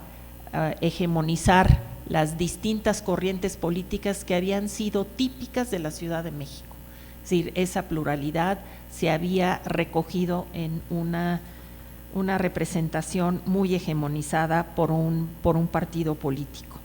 hegemonizar las distintas corrientes políticas que habían sido típicas de la Ciudad de México. Es decir, esa pluralidad se había recogido en una representación muy hegemonizada por un partido político.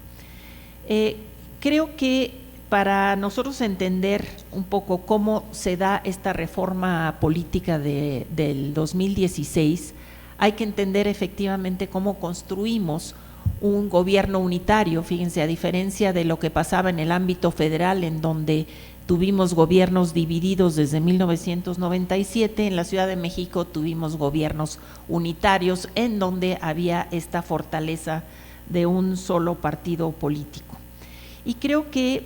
Creo que para nosotros entender un poco cómo se da esta reforma política del 2016, hay que entender efectivamente cómo construimos un gobierno unitario. Fíjense, a diferencia de lo que pasaba en el ámbito federal, en donde tuvimos gobiernos divididos desde 1997, en la Ciudad de México tuvimos gobiernos unitarios, en donde había esta fortaleza de un solo partido político. Y creo que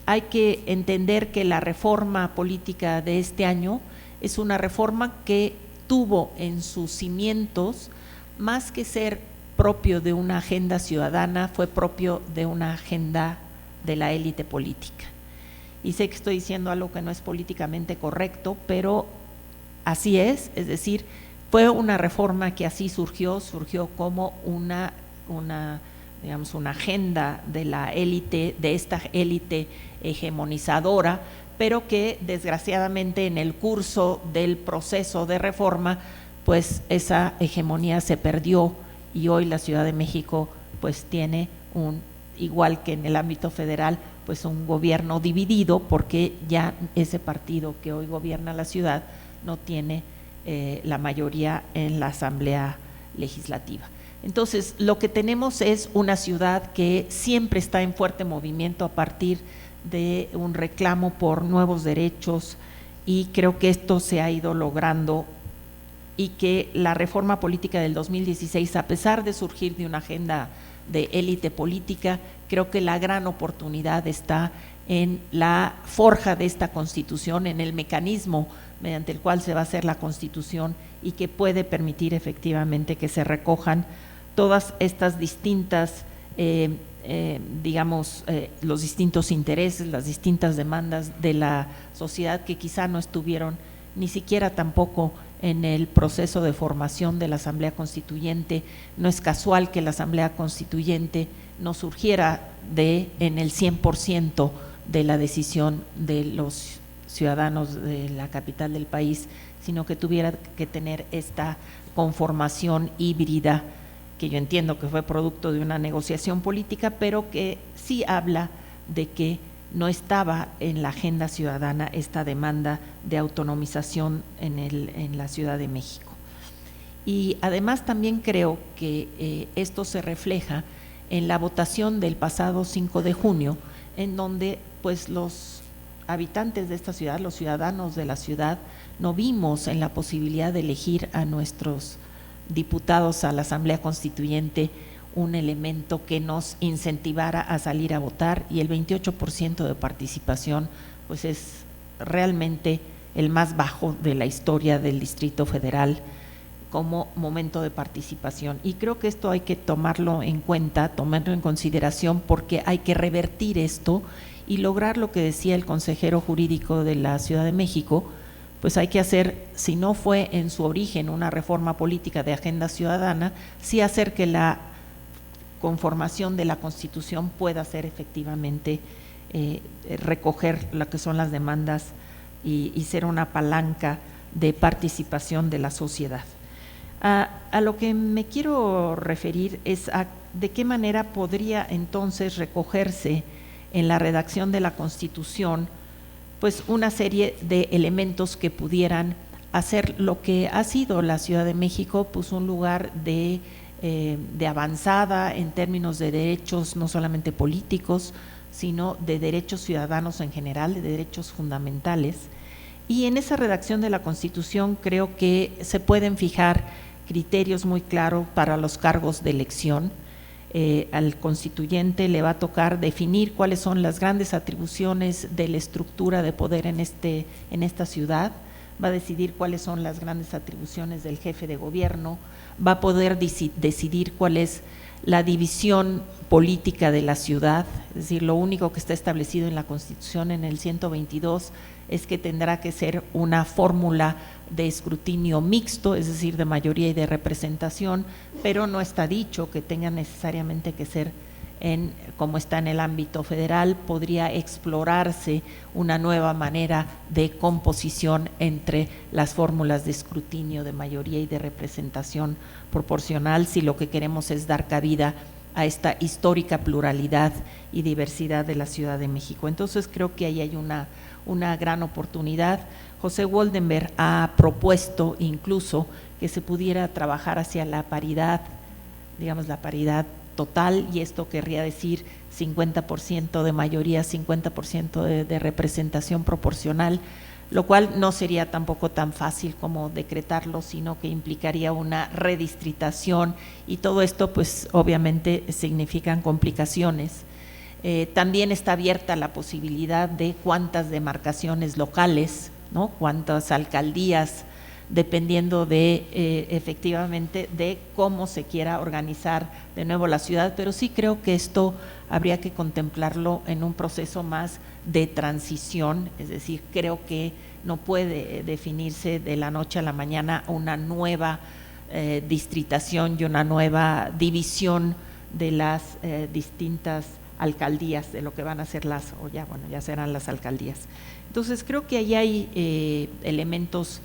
hay que entender que la reforma política de este año es una reforma que tuvo en sus cimientos, más que ser propio de una agenda ciudadana, fue propio de una agenda de la élite política. Y sé que estoy diciendo algo que no es políticamente correcto, pero así es decir, fue una reforma que así surgió como una agenda de la élite, de esta élite hegemonizadora, pero que desgraciadamente en el curso del proceso de reforma, pues esa hegemonía se perdió, y hoy la Ciudad de México pues tiene igual que en el ámbito federal, pues un gobierno dividido, porque ya ese partido que hoy gobierna la ciudad no tiene la mayoría en la Asamblea Legislativa. Entonces, lo que tenemos es una ciudad que siempre está en fuerte movimiento a partir de un reclamo por nuevos derechos, y creo que esto se ha ido logrando, y que la reforma política del 2016, a pesar de surgir de una agenda de élite política, creo que la gran oportunidad está en la forja de esta Constitución, en el mecanismo mediante el cual se va a hacer la Constitución, y que puede permitir efectivamente que se recojan todas estas distintas, los distintos intereses, las distintas demandas de la sociedad, que quizá no estuvieron ni siquiera tampoco en el proceso de formación de la Asamblea Constituyente. No es casual que la Asamblea Constituyente no surgiera en el 100% de la decisión de los ciudadanos de la capital del país, sino que tuviera que tener esta conformación híbrida, que yo entiendo que fue producto de una negociación política, pero que sí habla de que no estaba en la agenda ciudadana esta demanda de autonomización en la Ciudad de México. Y además también creo que esto se refleja en la votación del pasado 5 de junio, en donde pues los habitantes de esta ciudad, los ciudadanos de la ciudad, no vimos en la posibilidad de elegir a nuestros diputados a la Asamblea Constituyente un elemento que nos incentivara a salir a votar, y el 28% de participación pues es realmente el más bajo de la historia del Distrito Federal como momento de participación, y creo que esto hay que tomarlo en cuenta, tomarlo en consideración, porque hay que revertir esto y lograr lo que decía el consejero jurídico de la Ciudad de México. Pues hay que hacer, si no fue en su origen una reforma política de agenda ciudadana, sí hacer que la conformación de la Constitución pueda ser efectivamente recoger lo que son las demandas y ser una palanca de participación de la sociedad. A lo que me quiero referir es a de qué manera podría entonces recogerse en la redacción de la Constitución pues una serie de elementos que pudieran hacer lo que ha sido la Ciudad de México, pues un lugar de avanzada en términos de derechos no solamente políticos, sino de derechos ciudadanos en general, de derechos fundamentales. Y en esa redacción de la Constitución creo que se pueden fijar criterios muy claros para los cargos de elección. Al constituyente le va a tocar definir cuáles son las grandes atribuciones de la estructura de poder en esta ciudad, va a decidir cuáles son las grandes atribuciones del jefe de gobierno, va a poder decidir cuál es la división política de la ciudad, es decir, lo único que está establecido en la Constitución en el 122 es que tendrá que ser una fórmula de escrutinio mixto, es decir, de mayoría y de representación, pero no está dicho que tenga necesariamente que ser como está en el ámbito federal. Podría explorarse una nueva manera de composición entre las fórmulas de escrutinio de mayoría y de representación proporcional, si lo que queremos es dar cabida a esta histórica pluralidad y diversidad de la Ciudad de México. Entonces creo que ahí hay una gran oportunidad. José Woldenberg ha propuesto incluso que se pudiera trabajar hacia la paridad, digamos la paridad total, y esto querría decir 50% de mayoría, 50% de representación proporcional, lo cual no sería tampoco tan fácil como decretarlo, sino que implicaría una redistritación, y todo esto pues obviamente significan complicaciones. También está abierta la posibilidad de cuántas demarcaciones locales, ¿no? Cuántas alcaldías, dependiendo de efectivamente de cómo se quiera organizar de nuevo la ciudad, pero sí creo que esto habría que contemplarlo en un proceso más de transición, es decir, creo que no puede definirse de la noche a la mañana una nueva distritación y una nueva división de las distintas alcaldías, de lo que van a ser ya serán las alcaldías. Entonces creo que ahí hay elementos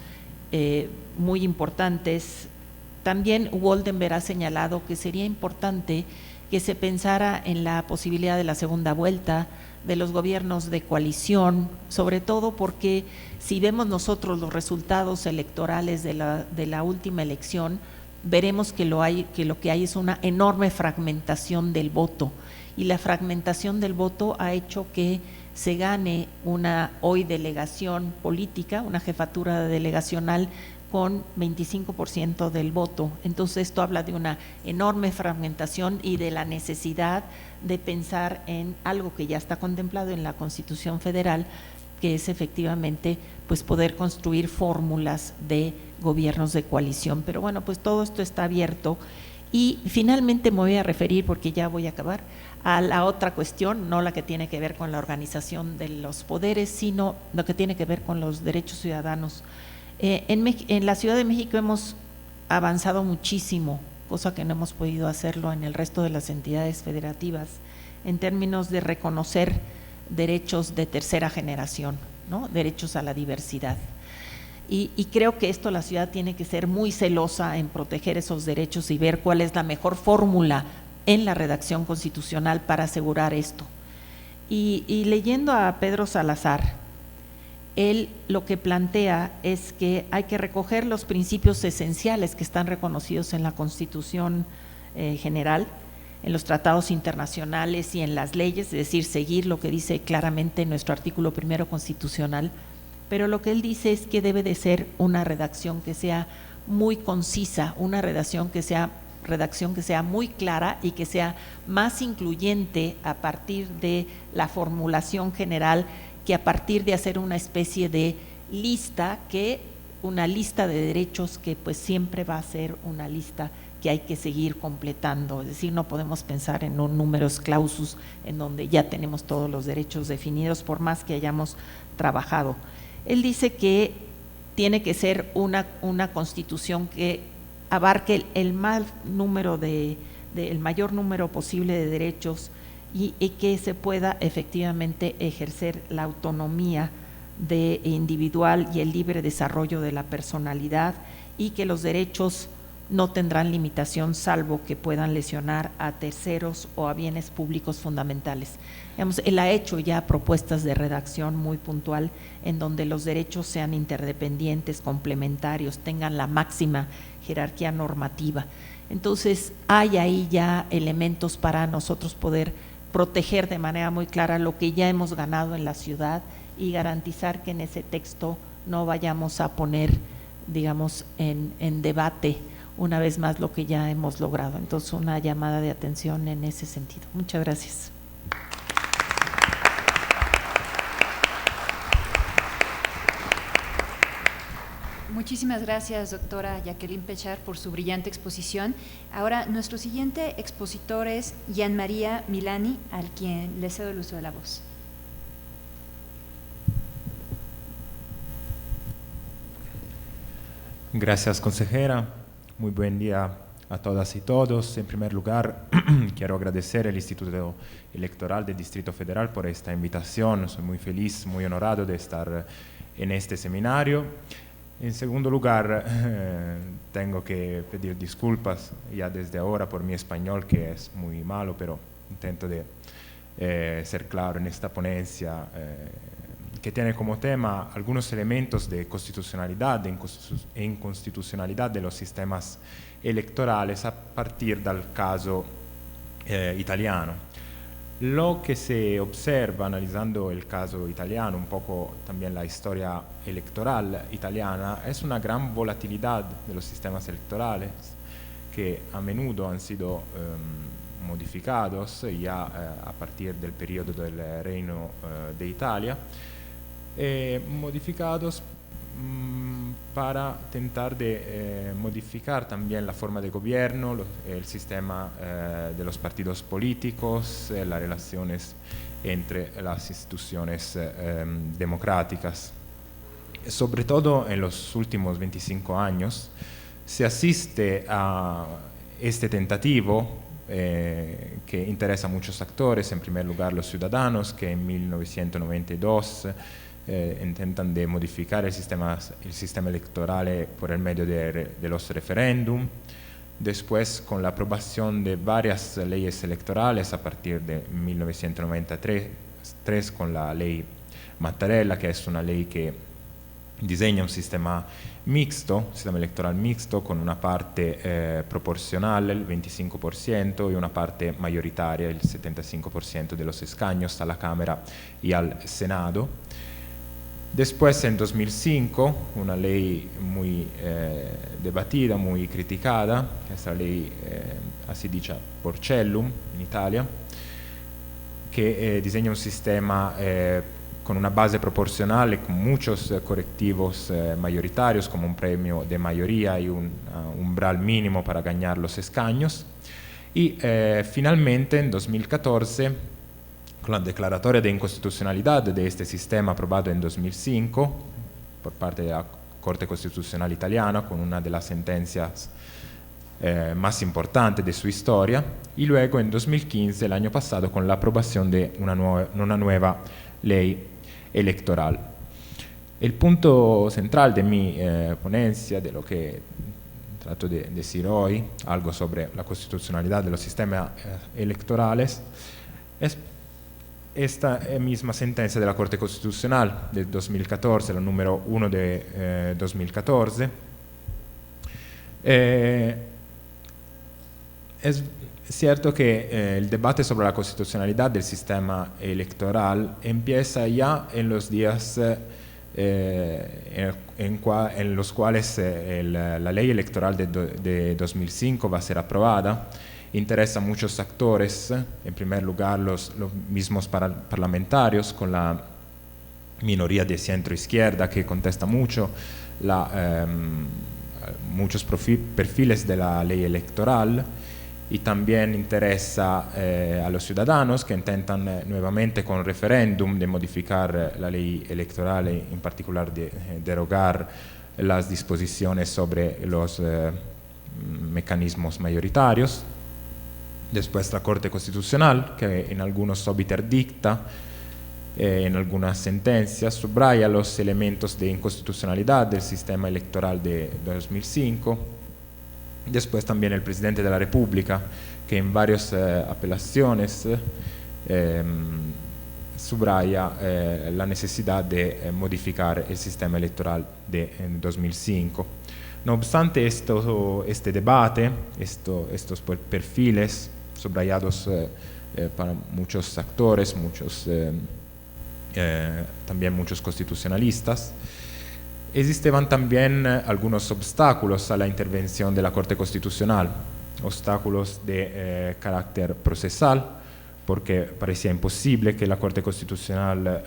muy importantes. También Woldenberg ha señalado que sería importante que se pensara en la posibilidad de la segunda vuelta, de los gobiernos de coalición, sobre todo porque si vemos nosotros los resultados electorales de la última elección, veremos que lo que hay es una enorme fragmentación del voto, y la fragmentación del voto ha hecho que se gane una hoy delegación política, una jefatura delegacional con 25% del voto. Entonces esto habla de una enorme fragmentación y de la necesidad de pensar en algo que ya está contemplado en la Constitución Federal, que es efectivamente pues poder construir fórmulas de gobiernos de coalición. Pero bueno, pues todo esto está abierto. Y finalmente me voy a referir, porque ya voy a acabar, a la otra cuestión, no la que tiene que ver con la organización de los poderes, sino lo que tiene que ver con los derechos ciudadanos. En la Ciudad de México hemos avanzado muchísimo, cosa que no hemos podido hacerlo en el resto de las entidades federativas, en términos de reconocer derechos de tercera generación. ¿no? Derechos a la diversidad. Y creo que esto la ciudad tiene que ser muy celosa en proteger esos derechos y ver cuál es la mejor fórmula en la redacción constitucional para asegurar esto. Y leyendo a Pedro Salazar, él lo que plantea es que hay que recoger los principios esenciales que están reconocidos en la Constitución General, en los tratados internacionales y en las leyes, es decir, seguir lo que dice claramente nuestro artículo 1 constitucional, pero lo que él dice es que debe de ser una redacción que sea muy concisa, una redacción que sea muy clara y que sea más incluyente a partir de la formulación general que a partir de hacer una especie de lista, una lista de derechos que pues siempre va a ser una lista que hay que seguir completando, es decir, no podemos pensar en un numerus clausus en donde ya tenemos todos los derechos definidos por más que hayamos trabajado. Él dice que tiene que ser una constitución que abarque el mayor número posible de derechos y que se pueda efectivamente ejercer la autonomía individual y el libre desarrollo de la personalidad, y que los derechos no tendrán limitación salvo que puedan lesionar a terceros o a bienes públicos fundamentales. Digamos, él ha hecho ya propuestas de redacción muy puntual en donde los derechos sean interdependientes, complementarios, tengan la máxima jerarquía normativa. Entonces, hay ahí ya elementos para nosotros poder proteger de manera muy clara lo que ya hemos ganado en la ciudad y garantizar que en ese texto no vayamos a poner, digamos, en debate una vez más lo que ya hemos logrado. Entonces, una llamada de atención en ese sentido. Muchas gracias. Muchísimas gracias, doctora Jacqueline Pechar, por su brillante exposición. Ahora, nuestro siguiente expositor es Gian María Milani, al quien le cedo el uso de la voz. Gracias, consejera. Muy buen día a todas y todos. En primer lugar, quiero agradecer al Instituto Electoral del Distrito Federal por esta invitación. Soy muy feliz, muy honorado de estar en este seminario. En segundo lugar, tengo que pedir disculpas ya desde ahora por mi español, que es muy malo, pero intento de ser claro en esta ponencia que tiene como tema algunos elementos de constitucionalidad e inconstitucionalidad de los sistemas electorales a partir del caso italiano. Lo que se observa analizando el caso italiano, un poco también la historia electoral italiana, es una gran volatilidad de los sistemas electorales que a menudo han sido modificados ya a partir del periodo del Reino de Italia, modificados para tentar de modificar también la forma de gobierno, el sistema de los partidos políticos, las relaciones entre las instituciones democráticas. Sobre todo en los últimos 25 años se asiste a este tentativo que interesa a muchos actores, en primer lugar los ciudadanos, que en 1992 intentan de modificar el sistema electoral por el medio de los referéndum. Después, con la aprobación de varias leyes electorales a partir de 1993, con la ley Mattarella, que es una ley que diseña un sistema electoral mixto, con una parte proporcional, el 25%, y una parte mayoritaria, el 75% de los escaños a la Cámara y al Senado. Después, en 2005, una ley muy debatida, muy criticada, que es la ley así dicha Porcellum en Italia, que diseña un sistema con una base proporcional, con muchos correctivos mayoritarios, como un premio de mayoría y un umbral mínimo para ganar los escaños. Y finalmente, en 2014, con la declaratoria de inconstitucionalidad de este sistema aprobado en 2005 por parte de la Corte Constitucional Italiana, con una de las sentencias más importantes de su historia, y luego en 2015, el año pasado, con la aprobación de una nueva ley electoral. El punto central de mi ponencia, de lo que trato de decir hoy, algo sobre la constitucionalidad de los sistemas electorales, es esta misma sentencia de la Corte Constitucional del 2014, la número 1 de 2014. Es cierto que el debate sobre la constitucionalidad del sistema electoral empieza ya en los días en los cuales la ley electoral de 2005 va a ser aprobada. Interesa a muchos actores, en primer lugar los mismos parlamentarios, con la minoría de centro-izquierda que contesta mucho muchos perfiles de la ley electoral, y también interesa a los ciudadanos que intentan nuevamente con referéndum de modificar la ley electoral, en particular de derogar las disposiciones sobre los mecanismos mayoritarios. Después la Corte Constitucional, que en algunos obiter dicta, en algunas sentencias, subraya los elementos de inconstitucionalidad del sistema electoral de 2005. Después también el presidente de la República, que en varias apelaciones subraya la necesidad de modificar el sistema electoral de 2005. No obstante este debate, estos perfiles subrayados para muchos actores, también muchos constitucionalistas, existían también algunos obstáculos a la intervención de la Corte Constitucional, obstáculos de carácter procesal, porque parecía imposible que la Corte Constitucional,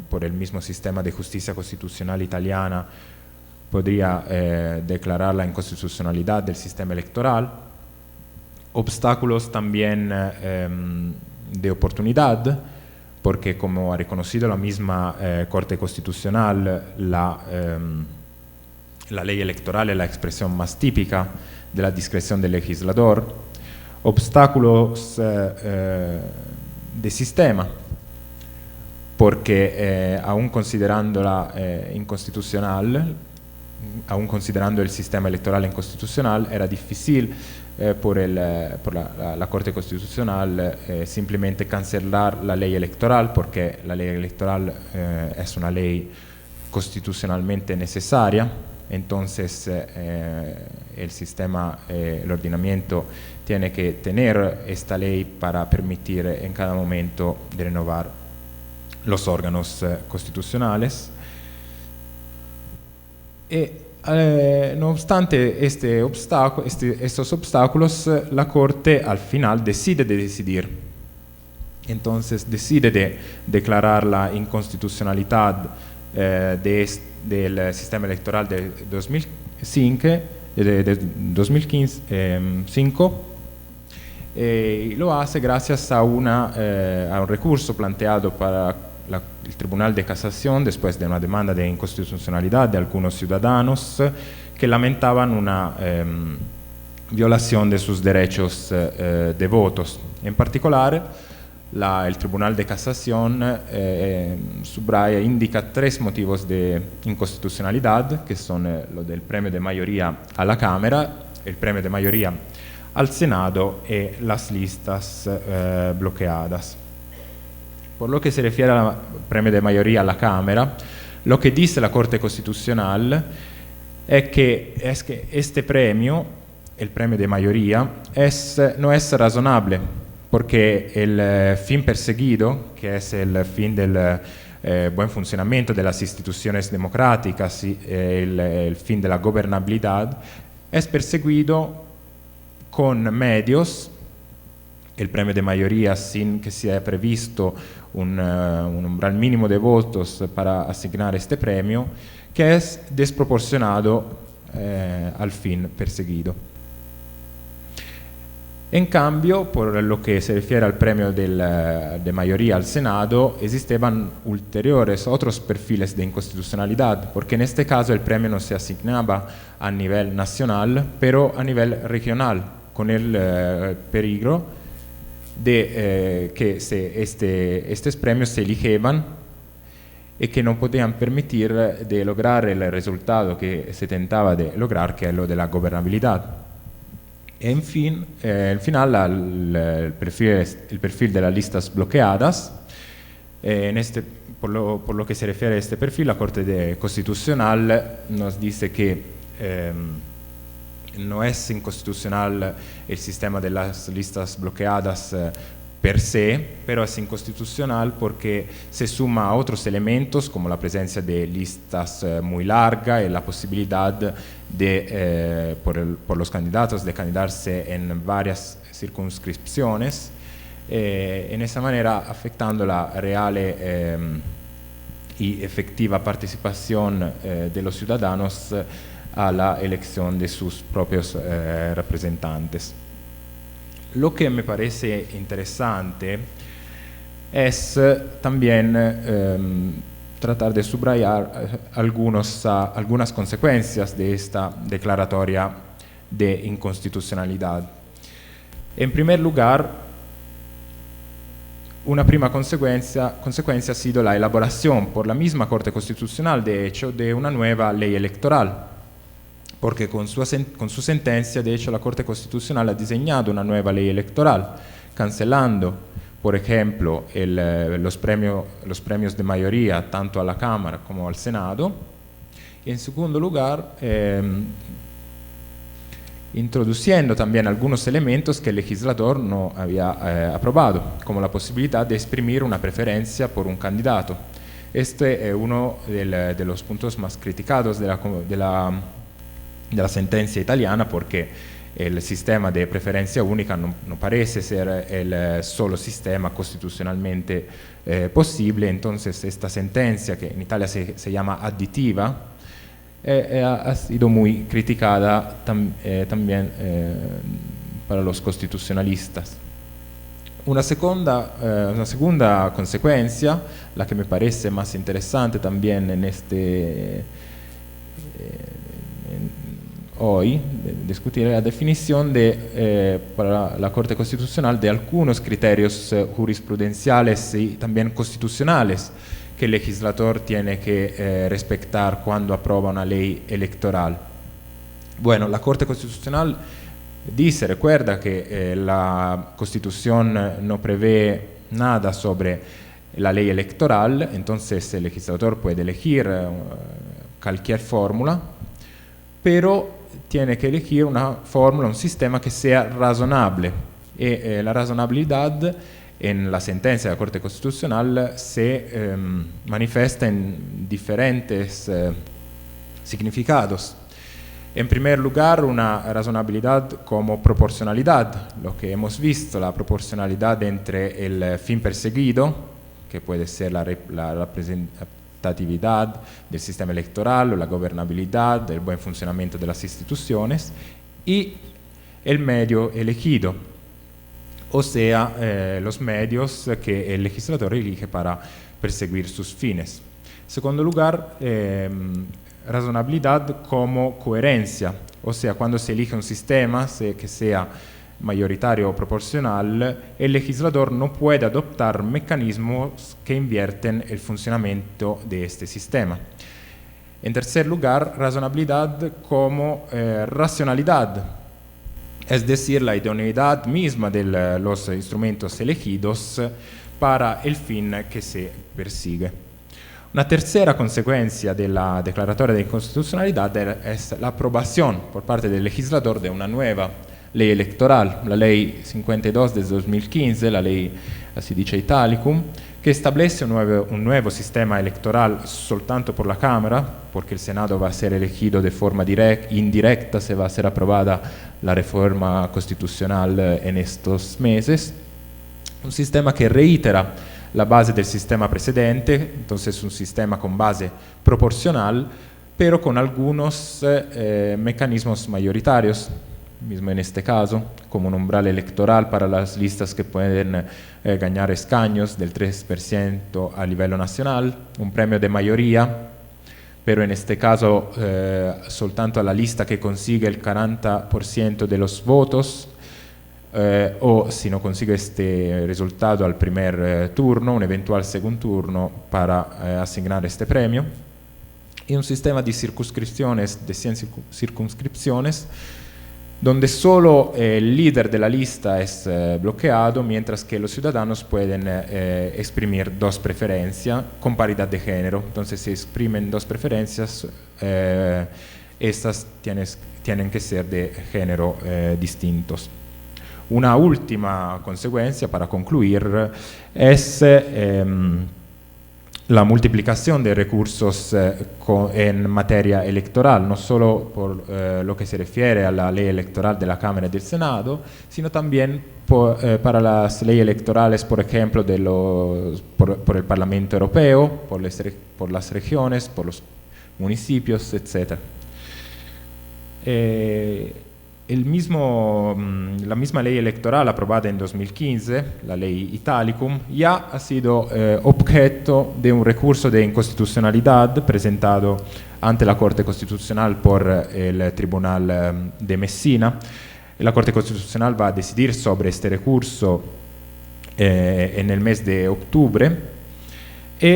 por el mismo sistema de justicia constitucional italiana, podría declarar la inconstitucionalidad del sistema electoral. Obstáculos también de oportunidad, porque como ha reconocido la misma Corte Constitucional, la ley electoral es la expresión más típica de la discreción del legislador. Obstáculos de sistema, porque aún considerándola inconstitucional, aún considerando el sistema electoral inconstitucional, era difícil por la Corte Constitucional simplemente cancelar la ley electoral, porque la ley electoral es una ley constitucionalmente necesaria. Entonces el ordenamiento tiene que tener esta ley para permitir en cada momento de renovar los órganos constitucionales. No obstante estos obstáculos, la Corte al final decide de decidir. Entonces decide de declarar la inconstitucionalidad del sistema electoral de 2005, y lo hace gracias a un recurso planteado para el Tribunal de Casación después de una demanda de inconstitucionalidad de algunos ciudadanos que lamentaban una violación de sus derechos de votos. En particular, el Tribunal de Casación indica 3 motivos de inconstitucionalidad, que son lo del premio de mayoría a la Cámara, el premio de mayoría al Senado y las listas bloqueadas. Por lo que se refiere al premio de mayoría a la Cámara, lo que dice la Corte Constitucional es que este premio, el premio de mayoría, no es razonable, porque el fin perseguido, que es el fin del buen funcionamiento de las instituciones democráticas y el fin de la gobernabilidad, es perseguido con medios, el premio de mayoría sin que sea previsto un umbral mínimo de votos para asignar este premio, que es desproporcionado al fin perseguido. En cambio, por lo que se refiere al premio de mayoría al Senado, existían otros perfiles de inconstitucionalidad, porque en este caso el premio no se asignaba a nivel nacional, pero a nivel regional, con el peligro de que estos premios se eligieran y que no podían permitir de lograr el resultado que se tentaba de lograr, que es lo de la gobernabilidad. En fin, al final el perfil de las listas bloqueadas. Por lo que se refiere a este perfil, la Corte Constitucional nos dice que no es inconstitucional el sistema de las listas bloqueadas per se, pero es inconstitucional porque se suma a otros elementos como la presencia de listas muy largas y la posibilidad de, por los candidatos de candidarse en varias circunscripciones, en esa manera afectando la real y efectiva participación de los ciudadanos a la elección de sus propios representantes. Lo que me parece interesante es también tratar de subrayar algunas consecuencias de esta declaratoria de inconstitucionalidad. En primer lugar, una prima consecuencia ha sido la elaboración por la misma Corte Constitucional, de hecho, de una nueva ley electoral, porque con su sentencia, de hecho, la Corte Constitucional ha diseñado una nueva ley electoral, cancelando, por ejemplo, los premios de mayoría tanto a la Cámara como al Senado, y en segundo lugar, introduciendo también algunos elementos que el legislador no había aprobado, como la posibilidad de exprimir una preferencia por un candidato. Este es uno de los puntos más criticados de la sentencia italiana, porque el sistema de preferencia única no parece ser el solo sistema constitucionalmente posible. Entonces esta sentencia, que en Italia se llama aditiva, ha sido muy criticada también para los constitucionalistas. Una segunda consecuencia, la que me parece más interesante también hoy, discutir la definición para la Corte Constitucional de algunos criterios jurisprudenciales y también constitucionales que el legislador tiene que respetar cuando aprueba una ley electoral. Bueno, la Corte Constitucional recuerda que la Constitución no prevé nada sobre la ley electoral, entonces el legislador puede elegir cualquier fórmula, pero tiene que elegir una fórmula, un sistema que sea razonable, y la razonabilidad en la sentencia de la Corte Constitucional se manifiesta en diferentes significados. En primer lugar, una razonabilidad como proporcionalidad, lo que hemos visto, la proporcionalidad entre el fin perseguido, que puede ser la representatividad del sistema electoral o la gobernabilidad, el buen funcionamiento de las instituciones, y el medio elegido, o sea, los medios que el legislador elige para perseguir sus fines. En segundo lugar, razonabilidad como coherencia, o sea, cuando se elige un sistema que sea mayoritario o proporcional, el legislador no puede adoptar mecanismos que invierten el funcionamiento de este sistema. En tercer lugar, razonabilidad como racionalidad, es decir, la idoneidad misma de los instrumentos elegidos para el fin que se persigue. Una tercera consecuencia de la declaratoria de inconstitucionalidad es la aprobación por parte del legislador de una nueva ley electoral, la ley 52 del 2015, la ley, así dice Italicum, que establece un nuevo sistema electoral soltanto por la Cámara, porque el Senado va a ser elegido de forma indirecta, se va a ser aprobada la reforma constitucional en estos meses. Un sistema que reitera la base del sistema precedente, entonces un sistema con base proporcional, pero con algunos mecanismos mayoritarios, mismo en este caso, como un umbral electoral para las listas que pueden ganar escaños del 3% a nivel nacional, un premio de mayoría, pero en este caso soltanto a la lista que consigue el 40% de los votos, o si no consigue este resultado al primer turno, un eventual segundo turno para asignar este premio. Y un sistema de circunscripciones, de 100 circunscripciones, donde solo el líder de la lista es bloqueado, mientras que los ciudadanos pueden exprimir dos preferencias con paridad de género. Entonces, si exprimen dos preferencias, estas tienen que ser de género distintos. Una última consecuencia para concluir es la multiplicación de recursos en materia electoral, no solo por lo que se refiere a la ley electoral de la Cámara y del Senado, sino también para las leyes electorales, por ejemplo, por el Parlamento Europeo, por las regiones, por los municipios, etc. La misma ley electoral aprobada en 2015, la ley Italicum, ya ha sido objeto de un recurso de inconstitucionalidad presentado ante la Corte Constitucional por el Tribunal de Messina. La Corte Constitucional va a decidir sobre este recurso en el mes de octubre y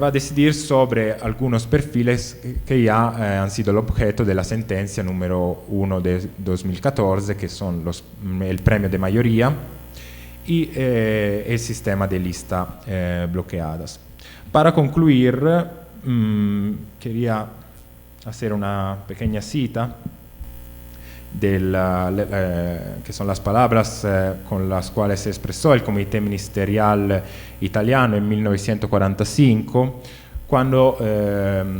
va a decidir sobre algunos perfiles que ya han sido el objeto de la sentencia número 1 de 2014, que son el premio de mayoría y el sistema de lista bloqueadas. Para concluir, quería hacer una pequeña cita que son las palabras con las cuales se expresó el Comité Ministerial italiano en 1945, cuando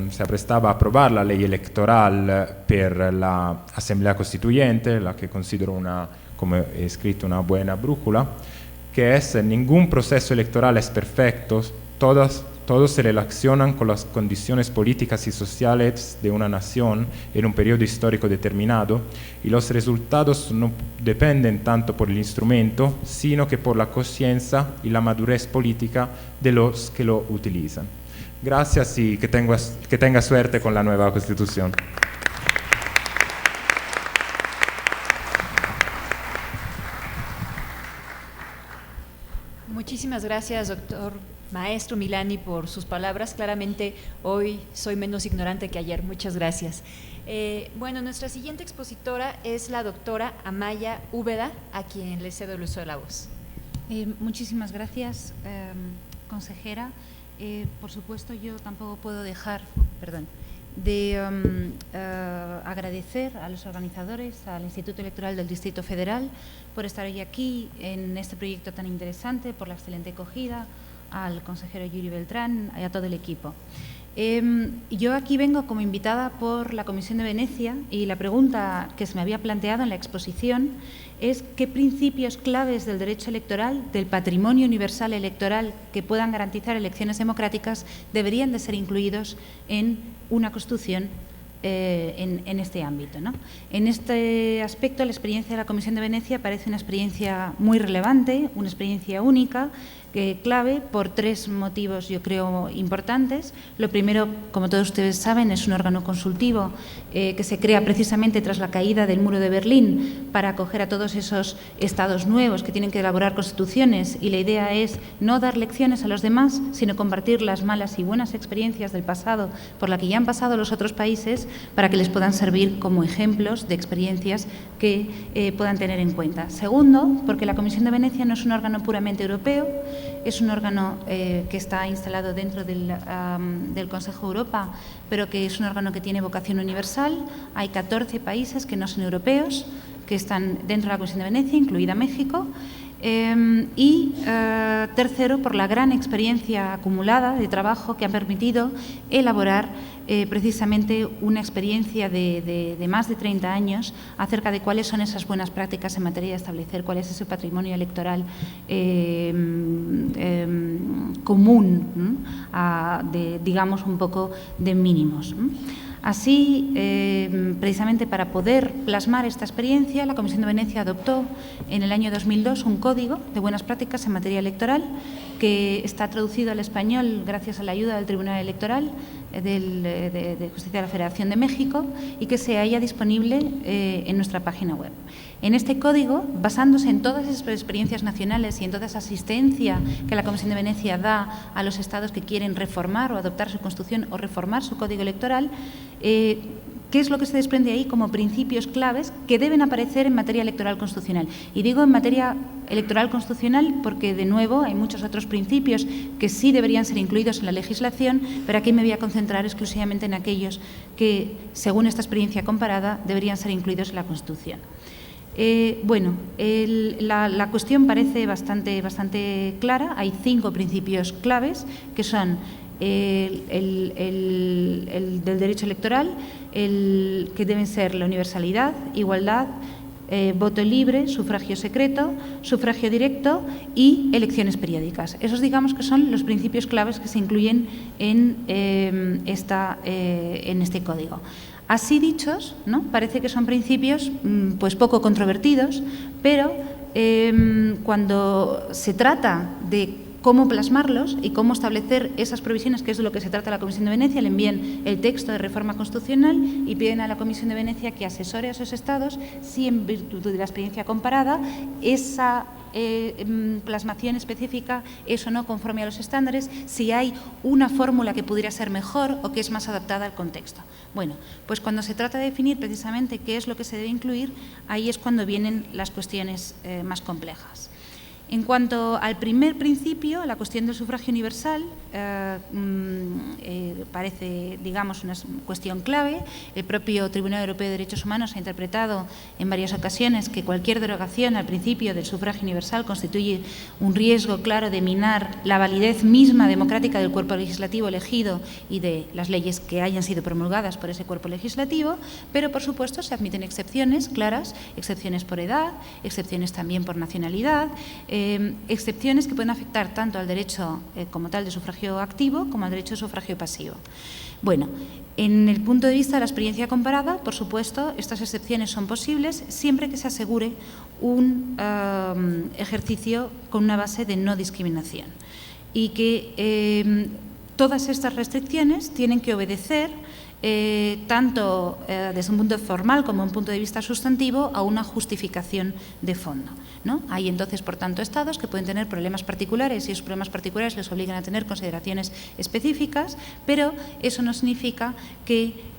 se aprestaba a aprobar la ley electoral per la Asamblea Constituyente, la que considero como he escrito, una buena brújula, que es: ningún proceso electoral es perfecto, todos se relacionan con las condiciones políticas y sociales de una nación en un periodo histórico determinado, y los resultados no dependen tanto por el instrumento, sino que por la conciencia y la madurez política de los que lo utilizan. Gracias y que tenga suerte con la nueva Constitución. Muchísimas gracias, doctor Maestro Milani, por sus palabras. Claramente hoy soy menos ignorante que ayer. Muchas gracias. Bueno, nuestra siguiente expositora es la doctora Amaya Úbeda, a quien le cedo el uso de la voz. Muchísimas gracias, consejera. Por supuesto, yo tampoco puedo dejar, de agradecer a los organizadores, al Instituto Electoral del Distrito Federal, por estar hoy aquí en este proyecto tan interesante, por la excelente acogida, al consejero Yuri Beltrán y a todo el equipo. Yo aquí vengo como invitada por la Comisión de Venecia y la pregunta que se me había planteado en la exposición es qué principios claves del derecho electoral, del patrimonio universal electoral que puedan garantizar elecciones democráticas deberían de ser incluidos en una Constitución en este ámbito, ¿no? En este aspecto, la experiencia de la Comisión de Venecia parece una experiencia muy relevante, una experiencia única, clave por tres motivos, yo creo, importantes. Lo primero, como todos ustedes saben, es un órgano consultivo que se crea precisamente tras la caída del muro de Berlín para acoger a todos esos estados nuevos que tienen que elaborar constituciones, y la idea es no dar lecciones a los demás, sino compartir las malas y buenas experiencias del pasado por la que ya han pasado los otros países para que les puedan servir como ejemplos de experiencias que puedan tener en cuenta. Segundo, porque la Comisión de Venecia no es un órgano puramente europeo, es un órgano que está instalado dentro del Consejo de Europa, pero que es un órgano que tiene vocación universal. Hay 14 países que no son europeos, que están dentro de la Comisión de Venecia, incluida México. Tercero, por la gran experiencia acumulada de trabajo que ha permitido elaborar precisamente una experiencia de más de 30 años acerca de cuáles son esas buenas prácticas en materia de establecer cuál es ese patrimonio electoral común, digamos un poco de mínimos. Así, precisamente para poder plasmar esta experiencia, la Comisión de Venecia adoptó en el año 2002 un código de buenas prácticas en materia electoral que está traducido al español gracias a la ayuda del Tribunal Electoral de Justicia de la Federación de México y que se halla disponible en nuestra página web. En este código, basándose en todas esas experiencias nacionales y en toda esa asistencia que la Comisión de Venecia da a los estados que quieren reformar o adoptar su Constitución o reformar su Código Electoral, ¿qué es lo que se desprende ahí como principios claves que deben aparecer en materia electoral constitucional? Y digo en materia electoral constitucional porque, de nuevo, hay muchos otros principios que sí deberían ser incluidos en la legislación, pero aquí me voy a concentrar exclusivamente en aquellos que, según esta experiencia comparada, deberían ser incluidos en la Constitución. La cuestión parece bastante clara. Hay 5 principios claves que son el del derecho electoral, el que deben ser la universalidad, igualdad, voto libre, sufragio secreto, sufragio directo y elecciones periódicas. Esos, digamos, que son los principios claves que se incluyen en este código. Así dichos, ¿no? Parece que son principios pues poco controvertidos, pero cuando se trata de cómo plasmarlos y cómo establecer esas provisiones, que es de lo que se trata la Comisión de Venecia, le envían el texto de reforma constitucional y piden a la Comisión de Venecia que asesore a esos estados si, en virtud de la experiencia comparada, esa plasmación específica es o no conforme a los estándares, si hay una fórmula que pudiera ser mejor o que es más adaptada al contexto. Bueno, pues cuando se trata de definir precisamente qué es lo que se debe incluir, ahí es cuando vienen las cuestiones más complejas. En cuanto al primer principio, la cuestión del sufragio universal, parece, digamos, una cuestión clave. El propio Tribunal Europeo de Derechos Humanos ha interpretado en varias ocasiones que cualquier derogación al principio del sufragio universal constituye un riesgo claro de minar la validez misma democrática del cuerpo legislativo elegido y de las leyes que hayan sido promulgadas por ese cuerpo legislativo, pero, por supuesto, se admiten excepciones claras, excepciones por edad, excepciones también por nacionalidad, excepciones que pueden afectar tanto al derecho como tal de sufragio activo como al derecho de sufragio pasivo. Bueno, en el punto de vista de la experiencia comparada, por supuesto, estas excepciones son posibles siempre que se asegure un ejercicio con una base de no discriminación y que todas estas restricciones tienen que obedecer tanto desde un punto formal como un punto de vista sustantivo a una justificación de fondo, ¿no? Hay entonces, por tanto, estados que pueden tener problemas particulares y esos problemas particulares les obligan a tener consideraciones específicas, pero eso no significa que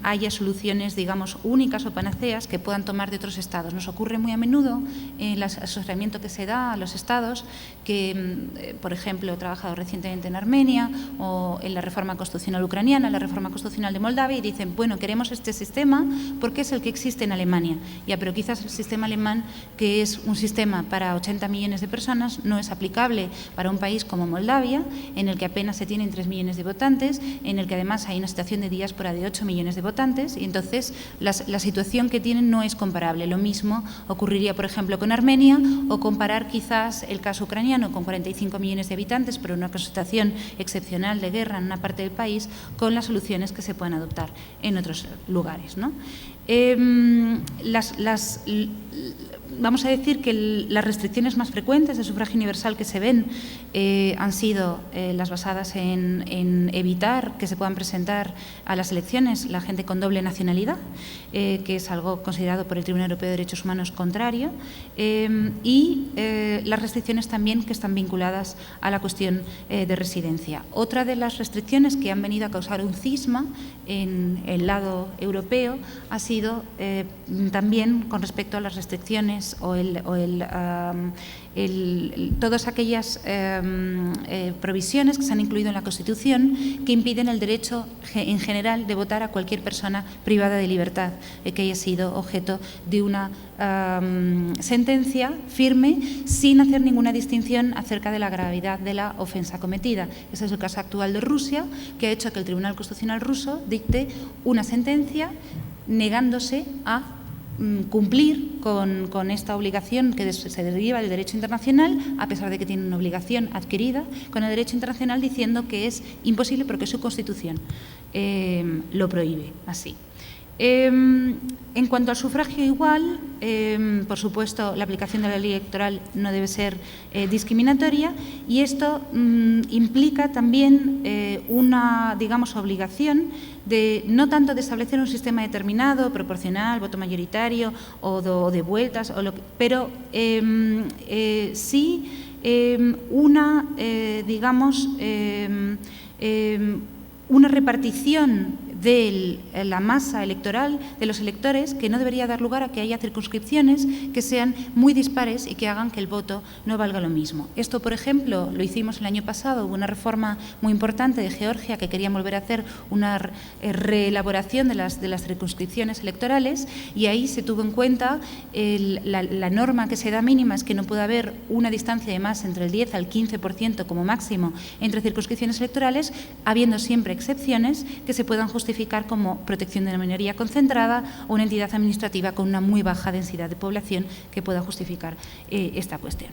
haya soluciones, digamos, únicas o panaceas que puedan tomar de otros estados. Nos ocurre muy a menudo en el asesoramiento que se da a los estados que, por ejemplo, he trabajado recientemente en Armenia o en la reforma constitucional ucraniana, la reforma constitucional de Moldavia, y dicen, bueno, queremos este sistema porque es el que existe en Alemania. Ya, pero quizás el sistema alemán, que es un sistema para 80 millones de personas, no es aplicable para un país como Moldavia, en el que apenas se tienen 3 millones de votantes, en el que además hay una situación de diáspora de 8 millones de votantes, y entonces la situación que tienen no es comparable. Lo mismo ocurriría, por ejemplo, con Armenia, o comparar quizás el caso ucraniano con 45 millones de habitantes, pero una situación excepcional de guerra en una parte del país, con las soluciones que se pueden adoptar en otros lugares, ¿no? Vamos a decir que las restricciones más frecuentes de sufragio universal que se ven han sido las basadas en evitar que se puedan presentar a las elecciones la gente con doble nacionalidad, que es algo considerado por el Tribunal Europeo de Derechos Humanos contrario, y las restricciones también que están vinculadas a la cuestión de residencia. Otra de las restricciones que han venido a causar un cisma en el lado europeo ha sido también con respecto a las restricciones o todas aquellas provisiones que se han incluido en la Constitución que impiden el derecho en general de votar a cualquier persona privada de libertad que haya sido objeto de una sentencia firme sin hacer ninguna distinción acerca de la gravedad de la ofensa cometida. Ese es el caso actual de Rusia, que ha hecho que el Tribunal Constitucional ruso dicte una sentencia negándose a cumplir con esta obligación que se deriva del derecho internacional, a pesar de que tiene una obligación adquirida con el derecho internacional, diciendo que es imposible porque su Constitución lo prohíbe así. En cuanto al sufragio igual, por supuesto, la aplicación de la ley electoral no debe ser discriminatoria y esto implica también una, digamos, obligación de no tanto de establecer un sistema determinado, proporcional, voto mayoritario o de vueltas, pero sí una, digamos, una repartición de la masa electoral de los electores que no debería dar lugar a que haya circunscripciones que sean muy dispares y que hagan que el voto no valga lo mismo. Esto, por ejemplo, lo hicimos el año pasado, hubo una reforma muy importante de Georgia que querían volver a hacer una reelaboración de las circunscripciones electorales y ahí se tuvo en cuenta la norma que se da mínima es que no puede haber una distancia de más entre el 10 al 15% como máximo entre circunscripciones electorales, habiendo siempre excepciones que se puedan justificar como protección de la minoría concentrada o una entidad administrativa con una muy baja densidad de población que pueda justificar esta cuestión.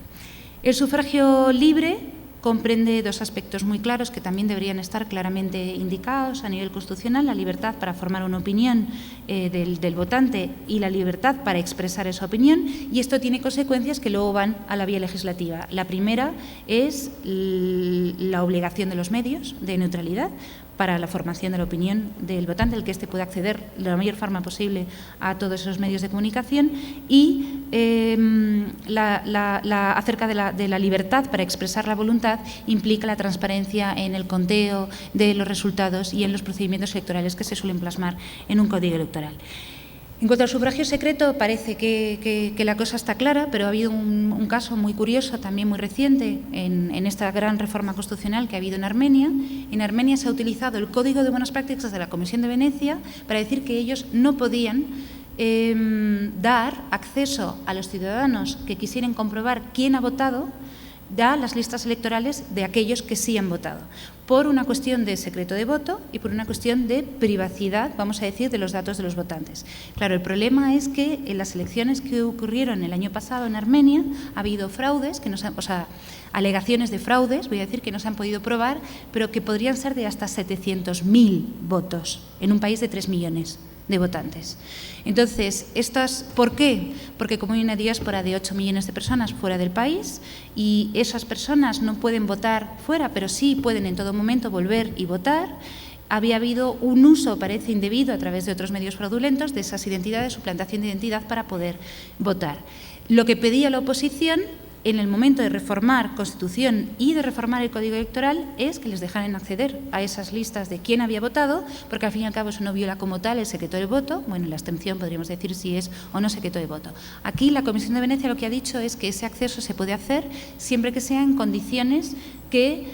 El sufragio libre comprende dos aspectos muy claros que también deberían estar claramente indicados a nivel constitucional, la libertad para formar una opinión del votante y la libertad para expresar esa opinión, y esto tiene consecuencias que luego van a la vía legislativa. La primera es la obligación de los medios de neutralidad para la formación de la opinión del votante, el que éste pueda acceder de la mayor forma posible a todos esos medios de comunicación, y acerca de la libertad para expresar la voluntad implica la transparencia en el conteo de los resultados y en los procedimientos electorales que se suelen plasmar en un código electoral. En cuanto al sufragio secreto, parece que la cosa está clara, pero ha habido un caso muy curioso, también muy reciente, en esta gran reforma constitucional que ha habido en Armenia. En Armenia se ha utilizado el Código de Buenas Prácticas de la Comisión de Venecia para decir que ellos no podían dar acceso a los ciudadanos que quisieran comprobar quién ha votado a las listas electorales de aquellos que sí han votado, por una cuestión de secreto de voto y por una cuestión de privacidad, vamos a decir, de los datos de los votantes. Claro, el problema es que en las elecciones que ocurrieron el año pasado en Armenia ha habido fraudes, alegaciones de fraudes, voy a decir, que no se han podido probar, pero que podrían ser de hasta 700.000 votos en un país de 3 millones de votantes. Entonces, ¿por qué? Porque como hay una diáspora de 8 millones de personas fuera del país y esas personas no pueden votar fuera, pero sí pueden en todo momento volver y votar, había habido un uso, parece indebido, a través de otros medios fraudulentos de esas identidades, suplantación de identidad para poder votar. Lo que pedía la oposición en el momento de reformar Constitución y de reformar el Código Electoral es que les dejaran acceder a esas listas de quién había votado, porque al fin y al cabo eso no viola como tal el secreto de voto. Bueno, la abstención podríamos decir si es o no secreto de voto. Aquí la Comisión de Venecia lo que ha dicho es que ese acceso se puede hacer siempre que sea en condiciones que,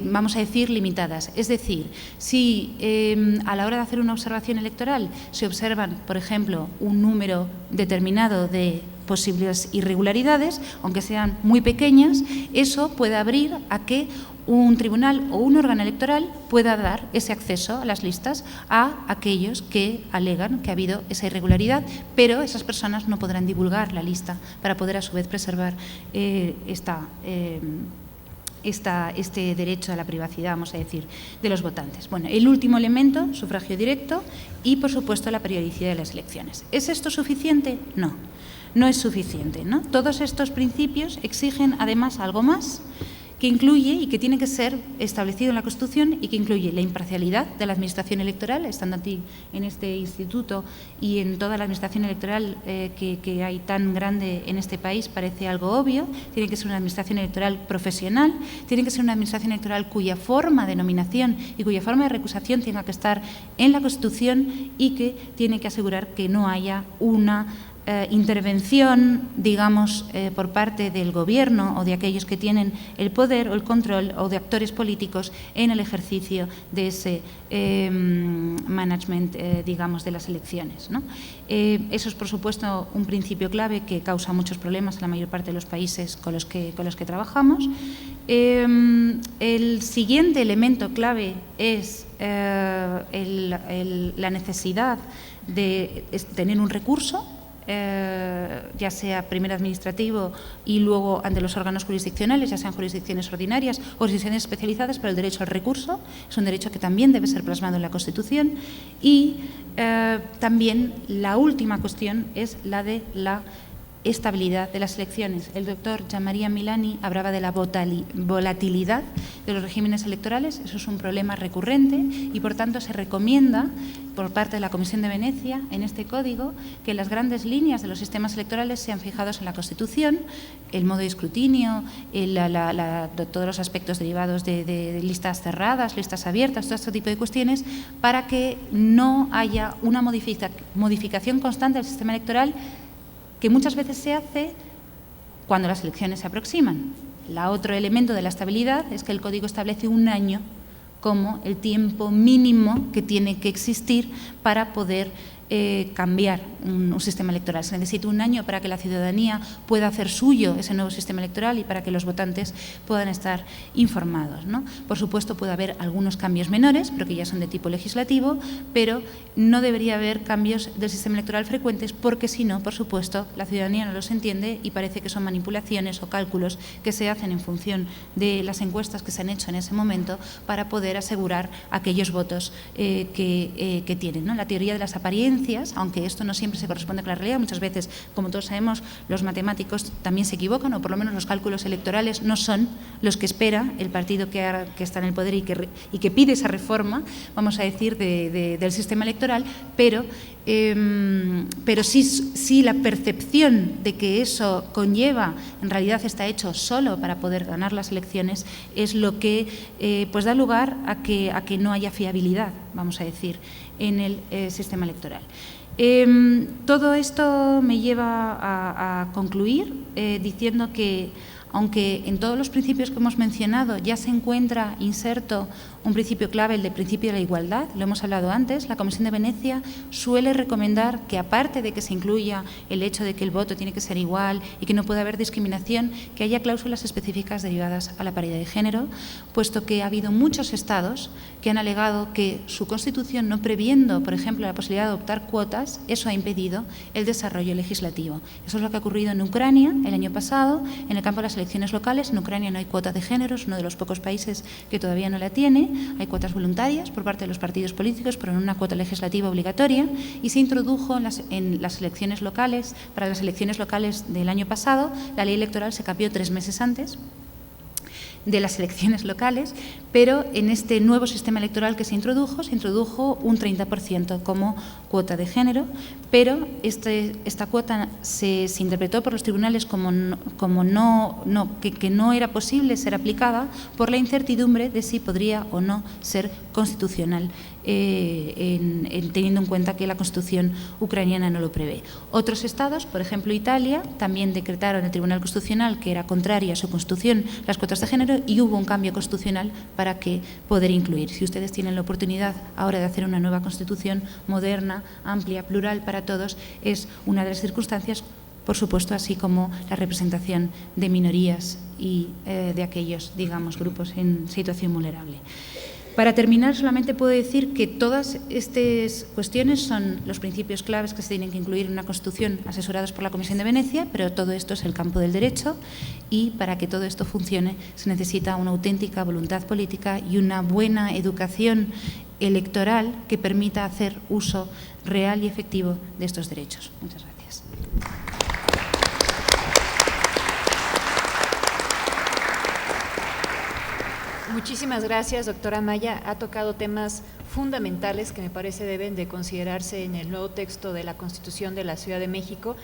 vamos a decir, limitadas. Es decir, si a la hora de hacer una observación electoral se observan, por ejemplo, un número determinado de posibles irregularidades, aunque sean muy pequeñas, eso puede abrir a que un tribunal o un órgano electoral pueda dar ese acceso a las listas a aquellos que alegan que ha habido esa irregularidad, pero esas personas no podrán divulgar la lista para poder a su vez preservar este derecho a la privacidad, vamos a decir, de los votantes. Bueno, el último elemento, sufragio directo y, por supuesto, la periodicidad de las elecciones. ¿Es esto suficiente? No. No es suficiente, ¿no? Todos estos principios exigen, además, algo más que incluye y que tiene que ser establecido en la Constitución y que incluye la imparcialidad de la Administración electoral, estando aquí en este instituto y en toda la Administración electoral que hay tan grande en este país, parece algo obvio. Tiene que ser una Administración electoral profesional, tiene que ser una Administración electoral cuya forma de nominación y cuya forma de recusación tenga que estar en la Constitución y que tiene que asegurar que no haya una intervención, digamos, por parte del Gobierno o de aquellos que tienen el poder o el control o de actores políticos en el ejercicio de ese management, digamos, de las elecciones, ¿no? Eso es, por supuesto, un principio clave que causa muchos problemas en la mayor parte de los países con los que trabajamos. El siguiente elemento clave es la necesidad de tener un recurso ya sea primero administrativo y luego ante los órganos jurisdiccionales, ya sean jurisdicciones ordinarias o jurisdicciones especializadas, pero el derecho al recurso es un derecho que también debe ser plasmado en la Constitución. Y también la última cuestión es la de la estabilidad de las elecciones. El doctor Gianmaria Milani hablaba de la volatilidad de los regímenes electorales. Eso es un problema recurrente y, por tanto, se recomienda por parte de la Comisión de Venecia en este código que las grandes líneas de los sistemas electorales sean fijados en la Constitución, el modo de escrutinio, todos los aspectos derivados de listas cerradas, listas abiertas, todo este tipo de cuestiones, para que no haya una modificación constante del sistema electoral que muchas veces se hace cuando las elecciones se aproximan. Otro elemento de la estabilidad es que el Código establece un año como el tiempo mínimo que tiene que existir para poder cambiar un sistema electoral. Se necesita un año para que la ciudadanía pueda hacer suyo ese nuevo sistema electoral y para que los votantes puedan estar informados, ¿no? Por supuesto, puede haber algunos cambios menores, pero que ya son de tipo legislativo, pero no debería haber cambios del sistema electoral frecuentes, porque si no, por supuesto, la ciudadanía no los entiende y parece que son manipulaciones o cálculos que se hacen en función de las encuestas que se han hecho en ese momento para poder asegurar aquellos votos que tienen, ¿no? La teoría de las apariencias, aunque esto no siempre se corresponde con la realidad, muchas veces, como todos sabemos, los matemáticos también se equivocan, o por lo menos los cálculos electorales no son los que espera el partido que está en el poder y que pide esa reforma, vamos a decir, del sistema electoral, pero sí la percepción de que eso conlleva, en realidad está hecho solo para poder ganar las elecciones, es lo que pues da lugar a que no haya fiabilidad, vamos a decir, en el sistema electoral. Todo esto me lleva a concluir diciendo que, aunque en todos los principios que hemos mencionado ya se encuentra inserto un principio clave, el del principio de la igualdad, lo hemos hablado antes, la Comisión de Venecia suele recomendar que, aparte de que se incluya el hecho de que el voto tiene que ser igual y que no puede haber discriminación, que haya cláusulas específicas derivadas a la paridad de género, puesto que ha habido muchos estados que han alegado que su Constitución, no previendo, por ejemplo, la posibilidad de adoptar cuotas, eso ha impedido el desarrollo legislativo. Eso es lo que ha ocurrido en Ucrania el año pasado, en el campo de las elecciones locales. En Ucrania no hay cuota de género, es uno de los pocos países que todavía no la tiene. Hay cuotas voluntarias por parte de los partidos políticos, pero no una cuota legislativa obligatoria, y se introdujo en las elecciones locales, para las elecciones locales del año pasado, la ley electoral se cambió 3 meses antes de las elecciones locales, pero en este nuevo sistema electoral que se introdujo un 30% como cuota de género, pero esta cuota se interpretó por los tribunales que no era posible ser aplicada por la incertidumbre de si podría o no ser constitucional, teniendo en cuenta que la Constitución ucraniana no lo prevé. Otros estados, por ejemplo Italia, también decretaron el Tribunal Constitucional que era contraria a su Constitución las cuotas de género, y hubo un cambio constitucional para que poder incluir. Si ustedes tienen la oportunidad ahora de hacer una nueva Constitución moderna, amplia, plural para todos, es una de las circunstancias, por supuesto, así como la representación de minorías y de aquellos, digamos, grupos en situación vulnerable. Para terminar, solamente puedo decir que todas estas cuestiones son los principios claves que se tienen que incluir en una Constitución, asesorados por la Comisión de Venecia, pero todo esto es el campo del derecho, y para que todo esto funcione se necesita una auténtica voluntad política y una buena educación electoral que permita hacer uso real y efectivo de estos derechos. Muchas gracias. Muchísimas gracias, doctora Maya. Ha tocado temas fundamentales que me parece deben de considerarse en el nuevo texto de la Constitución de la Ciudad de México.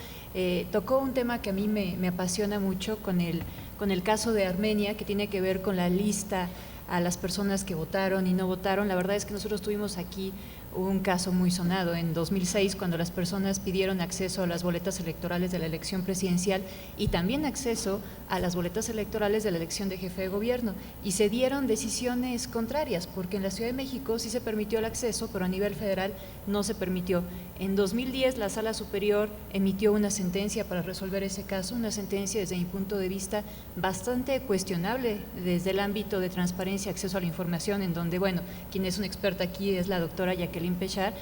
Tocó un tema que a mí me apasiona mucho con el caso de Armenia, que tiene que ver con la lista a las personas que votaron y no votaron. La verdad es que nosotros tuvimos aquí un caso muy sonado en 2006, cuando las personas pidieron acceso a las boletas electorales de la elección presidencial y también acceso a las boletas electorales de la elección de jefe de gobierno, y se dieron decisiones contrarias, porque en la Ciudad de México sí se permitió el acceso, pero a nivel federal no se permitió. En 2010 la Sala Superior emitió una sentencia para resolver ese caso, una sentencia desde mi punto de vista bastante cuestionable desde el ámbito de transparencia y acceso a la información, en donde, bueno, quien es una experta aquí es la doctora Jacqueline Jacqueline Pechard,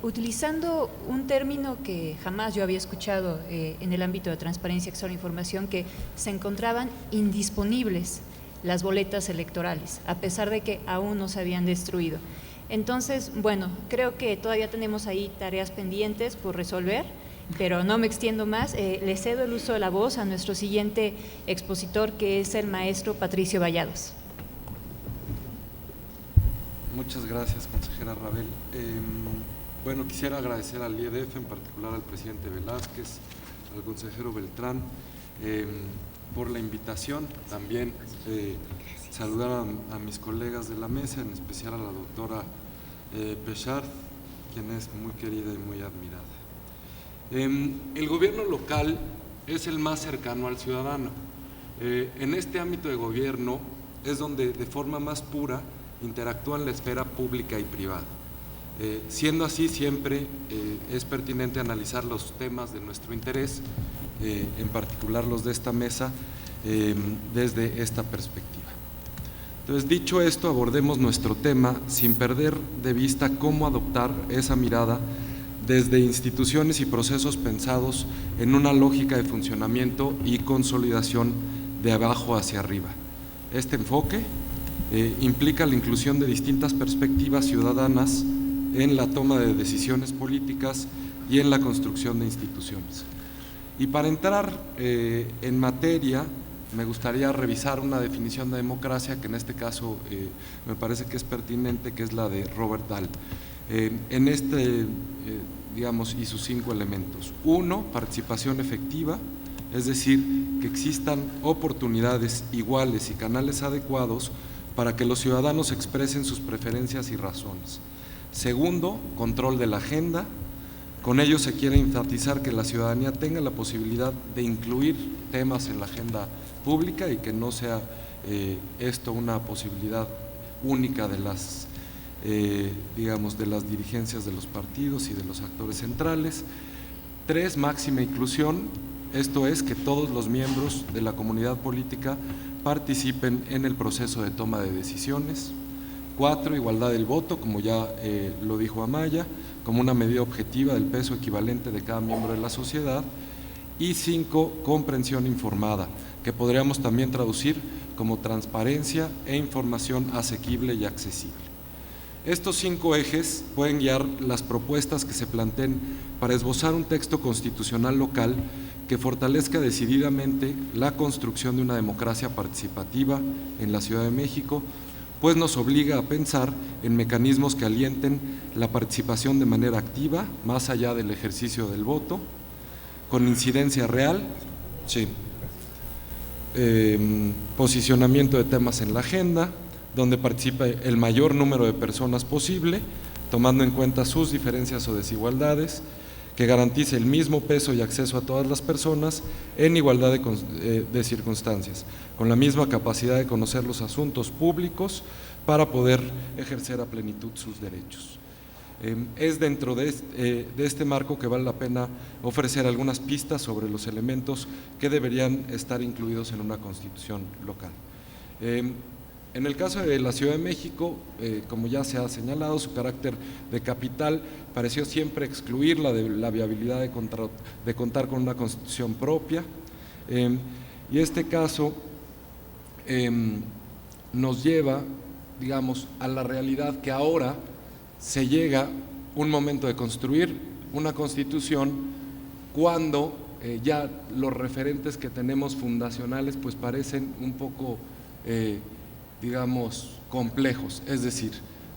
utilizando un término que jamás yo había escuchado en el ámbito de transparencia, acceso a la información, que se encontraban indisponibles las boletas electorales, a pesar de que aún no se habían destruido. Entonces, bueno, creo que todavía tenemos ahí tareas pendientes por resolver, pero no me extiendo más. Le cedo el uso de la voz a nuestro siguiente expositor, que es el maestro Patricio Vallados. Muchas gracias, consejera Rabel. Bueno, quisiera agradecer al IEDF, en particular al presidente Velázquez, al consejero Beltrán, por la invitación. También saludar a mis colegas de la mesa, en especial a la doctora Pechard, quien es muy querida y muy admirada. El gobierno local es el más cercano al ciudadano. En este ámbito de gobierno es donde de forma más pura interactúan la esfera pública y privada. Siendo así, siempre es pertinente analizar los temas de nuestro interés, en particular los de esta mesa, desde esta perspectiva. Entonces, dicho esto, abordemos nuestro tema sin perder de vista cómo adoptar esa mirada desde instituciones y procesos pensados en una lógica de funcionamiento y consolidación de abajo hacia arriba. Este enfoque implica la inclusión de distintas perspectivas ciudadanas en la toma de decisiones políticas y en la construcción de instituciones. Y para entrar en materia, me gustaría revisar una definición de democracia que en este caso me parece que es pertinente, que es la de Robert Dahl. En este, digamos, y sus 5 elementos. 1, participación efectiva, es decir, que existan oportunidades iguales y canales adecuados para que los ciudadanos expresen sus preferencias y razones. 2, control de la agenda. Con ello se quiere enfatizar que la ciudadanía tenga la posibilidad de incluir temas en la agenda pública y que no sea esto una posibilidad única de las, digamos, de las dirigencias de los partidos y de los actores centrales. 3, máxima inclusión, esto es que todos los miembros de la comunidad política participen en el proceso de toma de decisiones. 4, igualdad del voto, como ya lo dijo Amaya, como una medida objetiva del peso equivalente de cada miembro de la sociedad. Y 5, comprensión informada, que podríamos también traducir como transparencia e información asequible y accesible. Estos 5 ejes pueden guiar las propuestas que se planteen para esbozar un texto constitucional local que fortalezca decididamente la construcción de una democracia participativa en la Ciudad de México, pues nos obliga a pensar en mecanismos que alienten la participación de manera activa, más allá del ejercicio del voto, con incidencia real, sí, posicionamiento de temas en la agenda, donde participe el mayor número de personas posible, tomando en cuenta sus diferencias o desigualdades, que garantice el mismo peso y acceso a todas las personas en igualdad de circunstancias, con la misma capacidad de conocer los asuntos públicos para poder ejercer a plenitud sus derechos. Es dentro de este marco que vale la pena ofrecer algunas pistas sobre los elementos que deberían estar incluidos en una constitución local. En el caso de la Ciudad de México, como ya se ha señalado, su carácter de capital pareció siempre excluir la viabilidad de contar con una constitución propia, y este caso nos lleva, digamos, a la realidad que ahora se llega un momento de construir una constitución cuando ya los referentes que tenemos fundacionales pues parecen un poco digamos, complejos, es decir,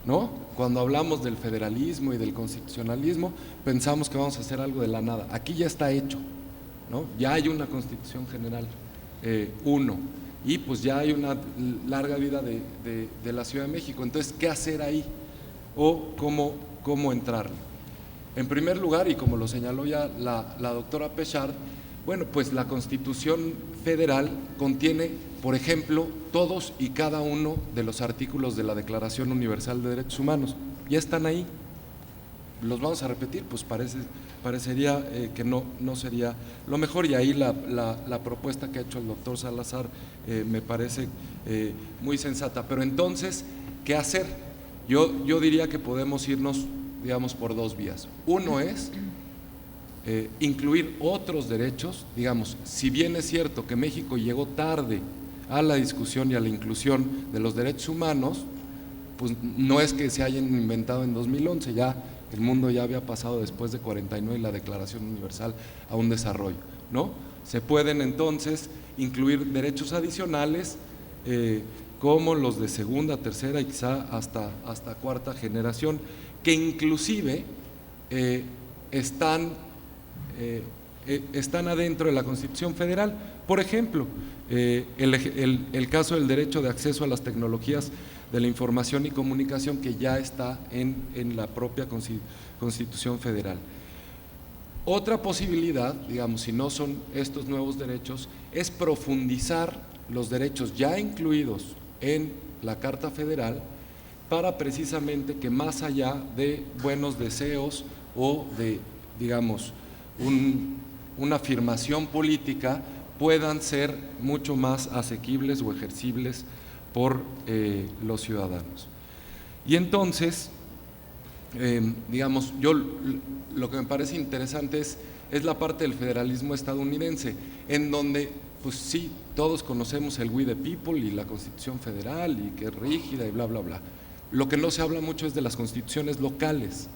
¿no? Cuando hablamos del federalismo y del constitucionalismo, pensamos que vamos a hacer algo de la nada. Aquí ya está hecho, ¿no? Ya hay una Constitución General 1 y pues ya hay una larga vida de la Ciudad de México. Entonces, ¿qué hacer ahí? ¿O cómo entrarle? En primer lugar, y como lo señaló ya la doctora Pechard, bueno, pues la Constitución Federal contiene, por ejemplo, todos y cada uno de los artículos de la Declaración Universal de Derechos Humanos. Ya están ahí. ¿Los vamos a repetir? Pues parecería que no sería lo mejor, y ahí la propuesta que ha hecho el doctor Salazar me parece muy sensata. Pero entonces, ¿qué hacer? Yo diría que podemos irnos, digamos, por dos vías. Uno es incluir otros derechos, digamos, si bien es cierto que México llegó tarde a la discusión y a la inclusión de los derechos humanos, pues no es que se hayan inventado en 2011, ya el mundo ya había pasado después de 49 la Declaración Universal a un desarrollo, ¿no? Se pueden entonces incluir derechos adicionales como los de segunda, tercera y quizá hasta cuarta generación, que inclusive están adentro de la Constitución Federal. Por ejemplo, el caso del derecho de acceso a las tecnologías de la información y comunicación, que ya está en la propia Constitución Federal. Otra posibilidad, digamos, si no son estos nuevos derechos, es profundizar los derechos ya incluidos en la Carta Federal para precisamente que más allá de buenos deseos o de, digamos, una afirmación política, puedan ser mucho más asequibles o ejercibles por los ciudadanos. Y entonces, digamos, yo lo que me parece interesante es la parte del federalismo estadounidense, en donde, pues sí, todos conocemos el We the People y la Constitución Federal y que es rígida y bla, bla, bla. Lo que no se habla mucho es de las constituciones locales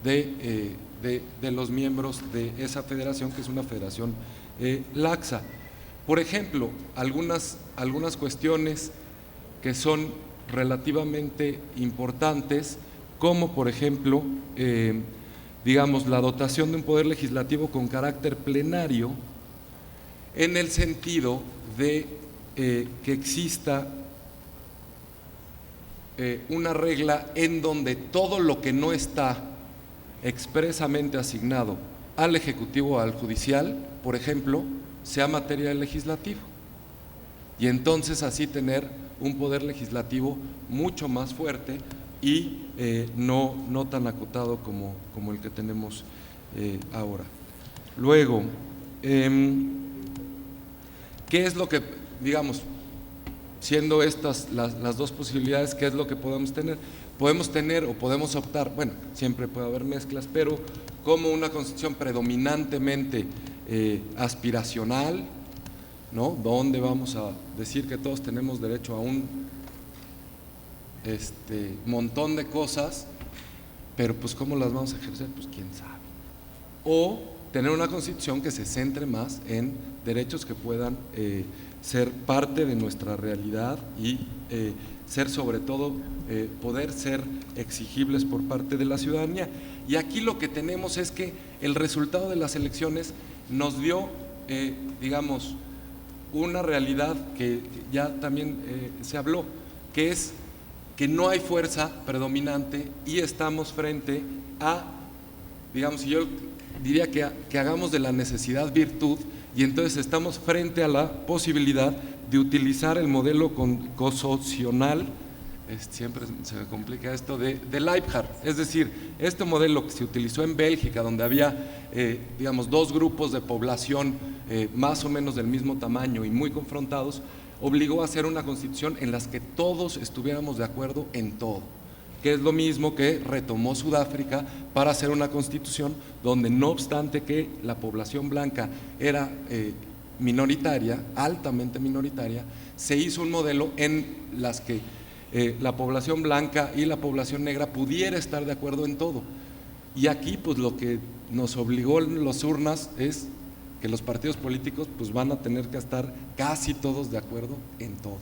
de los miembros de esa federación, que es una federación laxa. Por ejemplo, algunas cuestiones que son relativamente importantes, como por ejemplo, digamos, la dotación de un poder legislativo con carácter plenario, en el sentido de que exista una regla en donde todo lo que no está expresamente asignado al Ejecutivo o al Judicial, por ejemplo, sea materia del Legislativo, y entonces así tener un poder legislativo mucho más fuerte y no tan acotado como el que tenemos ahora. Luego, ¿qué es lo que, digamos, siendo estas las dos posibilidades, qué es lo que podemos tener? Podemos tener o podemos optar, bueno, siempre puede haber mezclas, pero como una constitución predominantemente aspiracional, ¿no? Donde vamos a decir que todos tenemos derecho a un montón de cosas, pero pues ¿cómo las vamos a ejercer? Pues quién sabe. O tener una constitución que se centre más en derechos que puedan ser parte de nuestra realidad y ser sobre todo, poder ser exigibles por parte de la ciudadanía. Y aquí lo que tenemos es que el resultado de las elecciones nos dio, digamos, una realidad que ya también se habló, que es que no hay fuerza predominante y estamos frente a, digamos, yo diría que hagamos de la necesidad virtud, y entonces estamos frente a la posibilidad de utilizar el modelo consocional, siempre se me complica esto, de Leibhardt, es decir, este modelo que se utilizó en Bélgica, donde había, digamos, dos grupos de población más o menos del mismo tamaño y muy confrontados, obligó a hacer una constitución en la que todos estuviéramos de acuerdo en todo, que es lo mismo que retomó Sudáfrica para hacer una constitución donde, no obstante que la población blanca era minoritaria, altamente minoritaria, se hizo un modelo en las que la población blanca y la población negra pudiera estar de acuerdo en todo. Y aquí pues lo que nos obligó en las urnas es que los partidos políticos pues van a tener que estar casi todos de acuerdo en todo.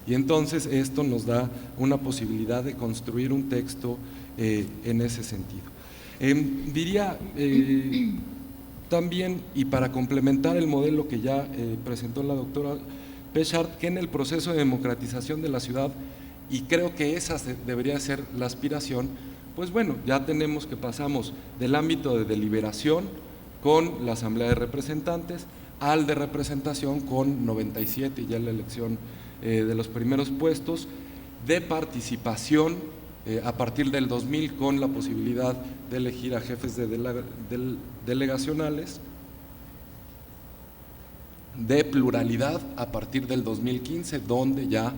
Y entonces esto nos da una posibilidad de construir un texto en ese sentido. Diría también, y para complementar el modelo que ya presentó la doctora Péchard, que en el proceso de democratización de la ciudad, y creo que esa debería ser la aspiración, pues bueno, ya tenemos que pasamos del ámbito de deliberación con la Asamblea de Representantes al de representación con 97 y ya la elección de los primeros puestos, de participación a partir del 2000 con la posibilidad de elegir a jefes de delegacionales, de pluralidad a partir del 2015, donde ya,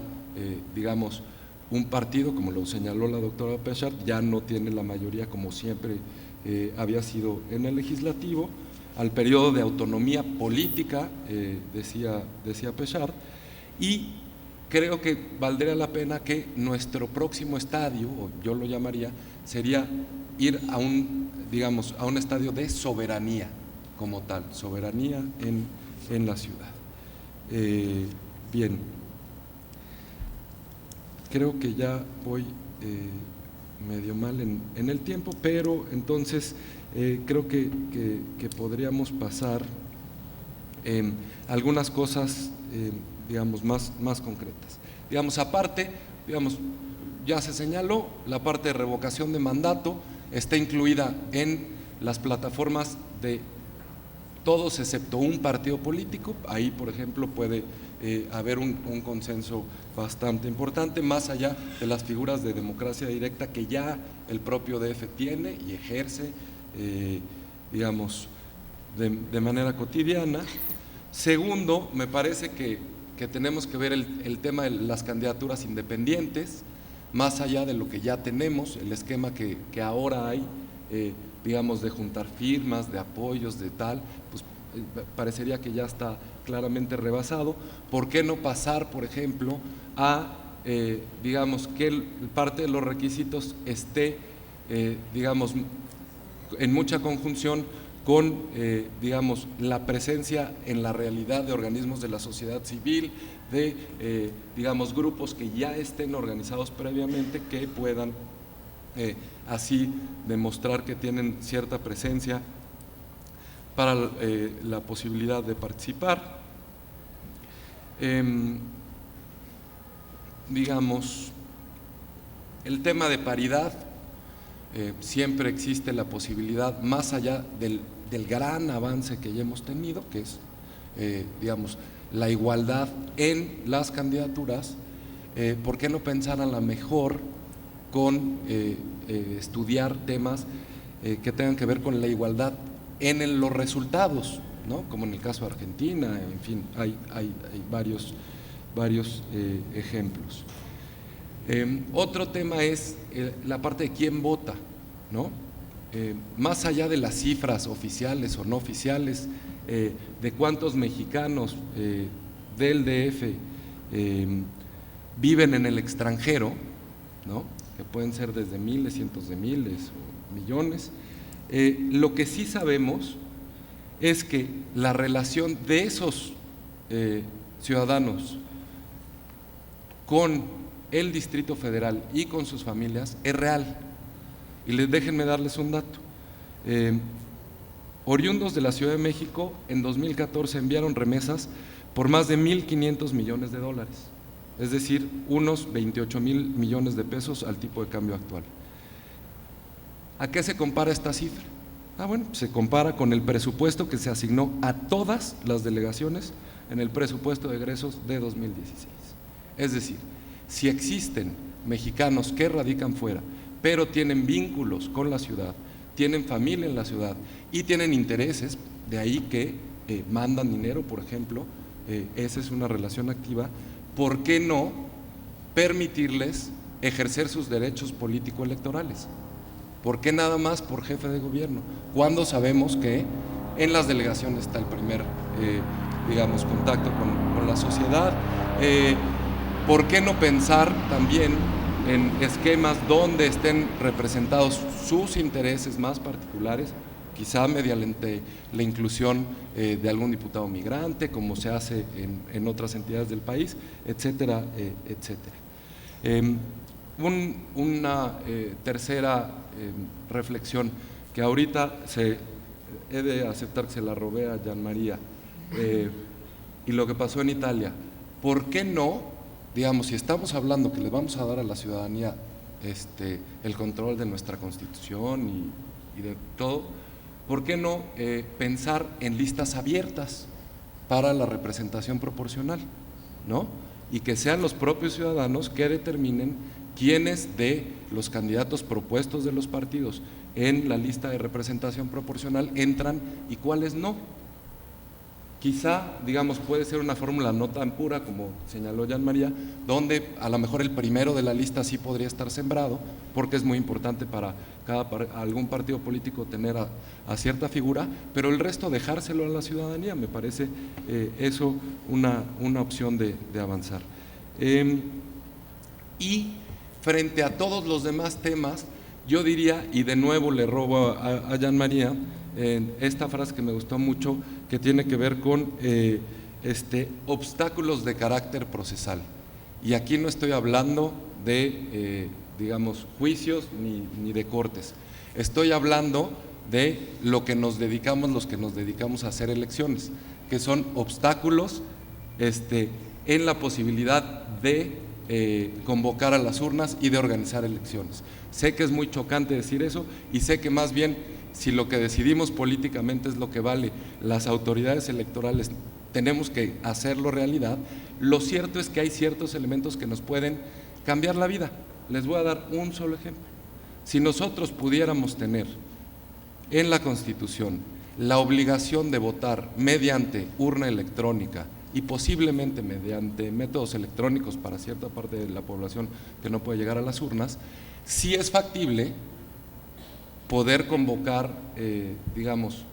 digamos, un partido, como lo señaló la doctora Pechard, ya no tiene la mayoría como siempre había sido en el legislativo, al periodo de autonomía política, decía Pechard, y creo que valdría la pena que nuestro próximo estadio, o yo lo llamaría, sería ir a un estadio de soberanía como tal, soberanía en la ciudad. Bien, creo que ya voy medio mal en el tiempo, pero entonces creo que podríamos pasar algunas cosas más concretas. Aparte, ya se señaló, la parte de revocación de mandato está incluida en las plataformas de todos excepto un partido político. Ahí, por ejemplo, puede haber un consenso bastante importante, más allá de las figuras de democracia directa que ya el propio DF tiene y ejerce, de manera cotidiana. Segundo, me parece que tenemos que ver el tema de las candidaturas independientes, más allá de lo que ya tenemos, el esquema que ahora hay, de juntar firmas, de apoyos, de tal, pues parecería que ya está claramente rebasado. ¿Por qué no pasar, por ejemplo, a, que parte de los requisitos esté, en mucha conjunción con, la presencia en la realidad de organismos de la sociedad civil, de, grupos que ya estén organizados previamente, que puedan así demostrar que tienen cierta presencia para la posibilidad de participar. El tema de paridad, siempre existe la posibilidad, más allá del gran avance que ya hemos tenido, que es, la igualdad en las candidaturas. ¿Por qué no pensar a lo mejor con estudiar temas que tengan que ver con la igualdad en los resultados, ¿no? Como en el caso de Argentina, en fin, hay varios ejemplos. Otro tema es la parte de quién vota, ¿no? Más allá de las cifras oficiales o no oficiales, de cuántos mexicanos del DF viven en el extranjero, ¿no? Que pueden ser desde miles, cientos de miles o millones. Lo que sí sabemos es que la relación de esos ciudadanos con el Distrito Federal y con sus familias es real. Y déjenme darles un dato. Oriundos de la Ciudad de México en 2014 enviaron remesas por más de 1.500 millones de dólares, es decir, unos 28,000 millones de pesos al tipo de cambio actual. ¿A qué se compara esta cifra? Bueno, se compara con el presupuesto que se asignó a todas las delegaciones en el presupuesto de egresos de 2016. Es decir, si existen mexicanos que radican fuera, pero tienen vínculos con la ciudad, tienen familia en la ciudad y tienen intereses, de ahí que mandan dinero, por ejemplo, esa es una relación activa. ¿Por qué no permitirles ejercer sus derechos político-electorales? ¿Por qué nada más por jefe de gobierno? Cuando sabemos que en las delegaciones está el primer, contacto con la sociedad. ¿Por qué no pensar también en esquemas donde estén representados sus intereses más particulares, quizá mediante la inclusión de algún diputado migrante, como se hace en otras entidades del país, etcétera, etcétera? Una tercera reflexión que ahorita he de aceptar que se la robé a Jean María, y lo que pasó en Italia. ¿Por qué no, si estamos hablando que le vamos a dar a la ciudadanía el control de nuestra Constitución y de todo, ¿por qué no pensar en listas abiertas para la representación proporcional, ¿no? Y que sean los propios ciudadanos que determinen quiénes de los candidatos propuestos de los partidos en la lista de representación proporcional entran y cuáles no. Quizá, digamos, puede ser una fórmula no tan pura como señaló Jean María, donde a lo mejor el primero de la lista sí podría estar sembrado, porque es muy importante para algún partido político tener a cierta figura, pero el resto dejárselo a la ciudadanía, me parece eso una opción de avanzar. Y frente a todos los demás temas, yo diría, y de nuevo le robo a Jean María, esta frase que me gustó mucho, que tiene que ver con obstáculos de carácter procesal. Y aquí no estoy hablando de, digamos, juicios ni de cortes. Estoy hablando de lo que nos dedicamos, los que nos dedicamos a hacer elecciones, que son obstáculos en la posibilidad de convocar a las urnas y de organizar elecciones. Sé que es muy chocante decir eso y sé que más bien si lo que decidimos políticamente es lo que vale, las autoridades electorales tenemos que hacerlo realidad. Lo cierto es que hay ciertos elementos que nos pueden cambiar la vida. Les voy a dar un solo ejemplo. Si nosotros pudiéramos tener en la Constitución la obligación de votar mediante urna electrónica y posiblemente mediante métodos electrónicos para cierta parte de la población que no puede llegar a las urnas, sí es factible poder convocar, digamos,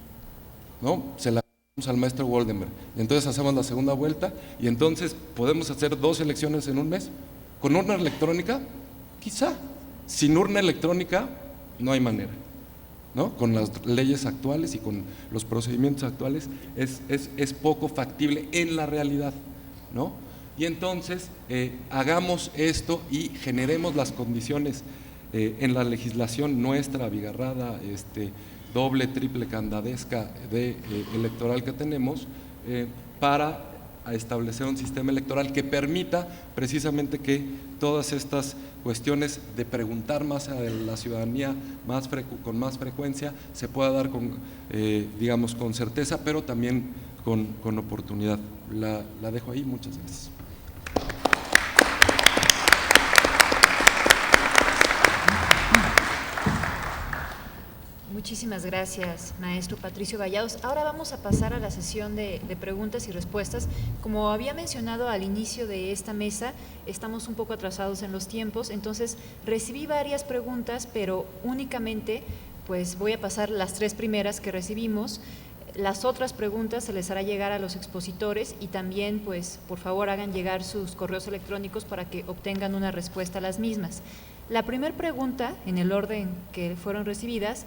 ¿no? Se la damos al maestro Woldenberg, y entonces hacemos la segunda vuelta y entonces podemos hacer 2 elecciones en un mes. ¿Con urna electrónica? Quizá. Sin urna electrónica no hay manera, ¿no? Con las leyes actuales y con los procedimientos actuales es poco factible en la realidad, ¿no? Y entonces hagamos esto y generemos las condiciones en la legislación nuestra abigarrada, doble, triple candadesca electoral que tenemos para establecer un sistema electoral que permita precisamente que todas estas cuestiones de preguntar más a la ciudadanía con más frecuencia se pueda dar digamos, con certeza, pero también con oportunidad. La dejo ahí, muchas gracias. Muchísimas gracias, maestro Patricio Vallados. Ahora vamos a pasar a la sesión de preguntas y respuestas. Como había mencionado al inicio de esta mesa, estamos un poco atrasados en los tiempos, entonces recibí varias preguntas, pero únicamente pues voy a pasar las 3 primeras que recibimos. Las otras preguntas se les hará llegar a los expositores y también, pues, por favor, hagan llegar sus correos electrónicos para que obtengan una respuesta a las mismas. La primera pregunta, en el orden que fueron recibidas,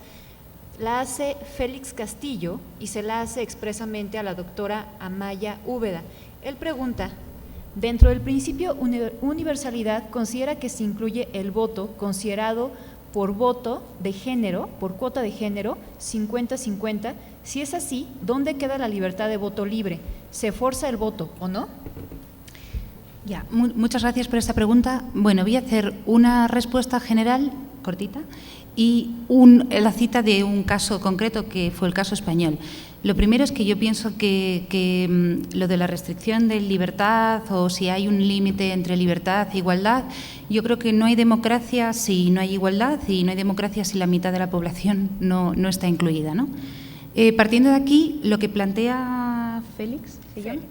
la hace Félix Castillo y se la hace expresamente a la doctora Amaya Úbeda. Él pregunta, dentro del principio universalidad, ¿considera que se incluye el voto considerado por voto de género, por cuota de género, 50-50? Si es así, ¿dónde queda la libertad de voto libre? ¿Se forza el voto o no? Ya, muchas gracias por esta pregunta. Bueno, voy a hacer una respuesta general, cortita, y la cita de un caso concreto que fue el caso español. Lo primero es que yo pienso que lo de la restricción de libertad o si hay un límite entre libertad e igualdad, yo creo que no hay democracia si no hay igualdad y no hay democracia si la mitad de la población no está incluida, ¿no? Partiendo de aquí, lo que plantea Félix,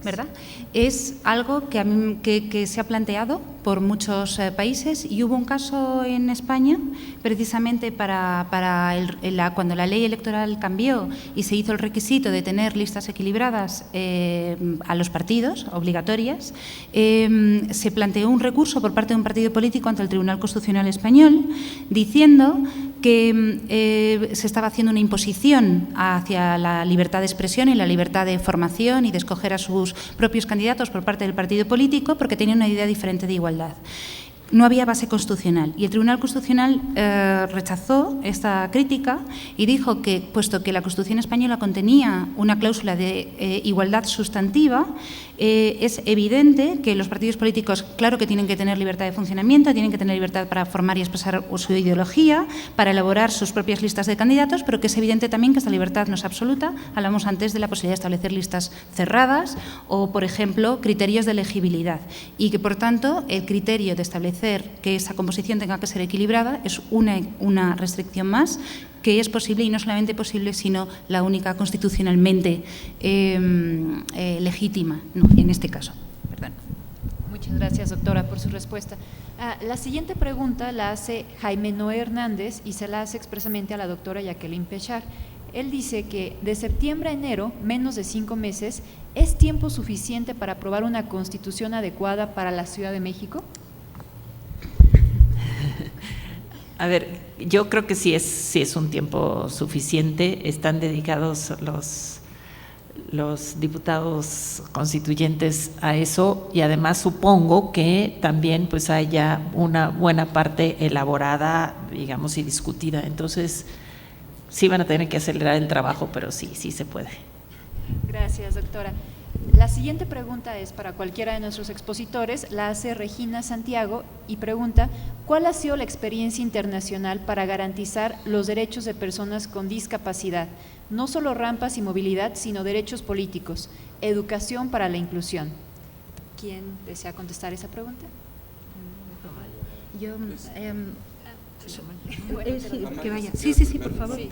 ¿verdad? Es algo que se ha planteado por muchos países y hubo un caso en España, precisamente cuando la ley electoral cambió y se hizo el requisito de tener listas equilibradas a los partidos, obligatorias, se planteó un recurso por parte de un partido político ante el Tribunal Constitucional Español diciendo que se estaba haciendo una imposición hacia la libertad de expresión y la libertad de formación y de escoger a sus propios candidatos por parte del partido político porque tenía una idea diferente de igualdad. No había base constitucional y el Tribunal Constitucional rechazó esta crítica y dijo que, puesto que la Constitución española contenía una cláusula de igualdad sustantiva, es evidente que los partidos políticos, claro que tienen que tener libertad de funcionamiento, tienen que tener libertad para formar y expresar su ideología, para elaborar sus propias listas de candidatos, pero que es evidente también que esta libertad no es absoluta. Hablamos antes de la posibilidad de establecer listas cerradas o, por ejemplo, criterios de elegibilidad y que, por tanto, el criterio de establecer favorecer que esa composición tenga que ser equilibrada, es una restricción más que es posible, y no solamente posible, sino la única constitucionalmente legítima, ¿no?, en este caso. Perdón. Muchas gracias, doctora, por su respuesta. La siguiente pregunta la hace Jaime Noé Hernández y se la hace expresamente a la doctora Jacqueline Pechar. Él dice que de septiembre a enero, menos de 5 meses, ¿es tiempo suficiente para aprobar una constitución adecuada para la Ciudad de México? A ver, yo creo que sí es un tiempo suficiente. Están dedicados los diputados constituyentes a eso, y además supongo que también pues haya una buena parte elaborada, digamos, y discutida. Entonces sí van a tener que acelerar el trabajo, pero sí se puede. Gracias, doctora. La siguiente pregunta es para cualquiera de nuestros expositores, la hace Regina Santiago y pregunta: ¿cuál ha sido la experiencia internacional para garantizar los derechos de personas con discapacidad? No solo rampas y movilidad, sino derechos políticos, educación para la inclusión. ¿Quién desea contestar esa pregunta? Yo, que vaya. Sí, por favor. Sí.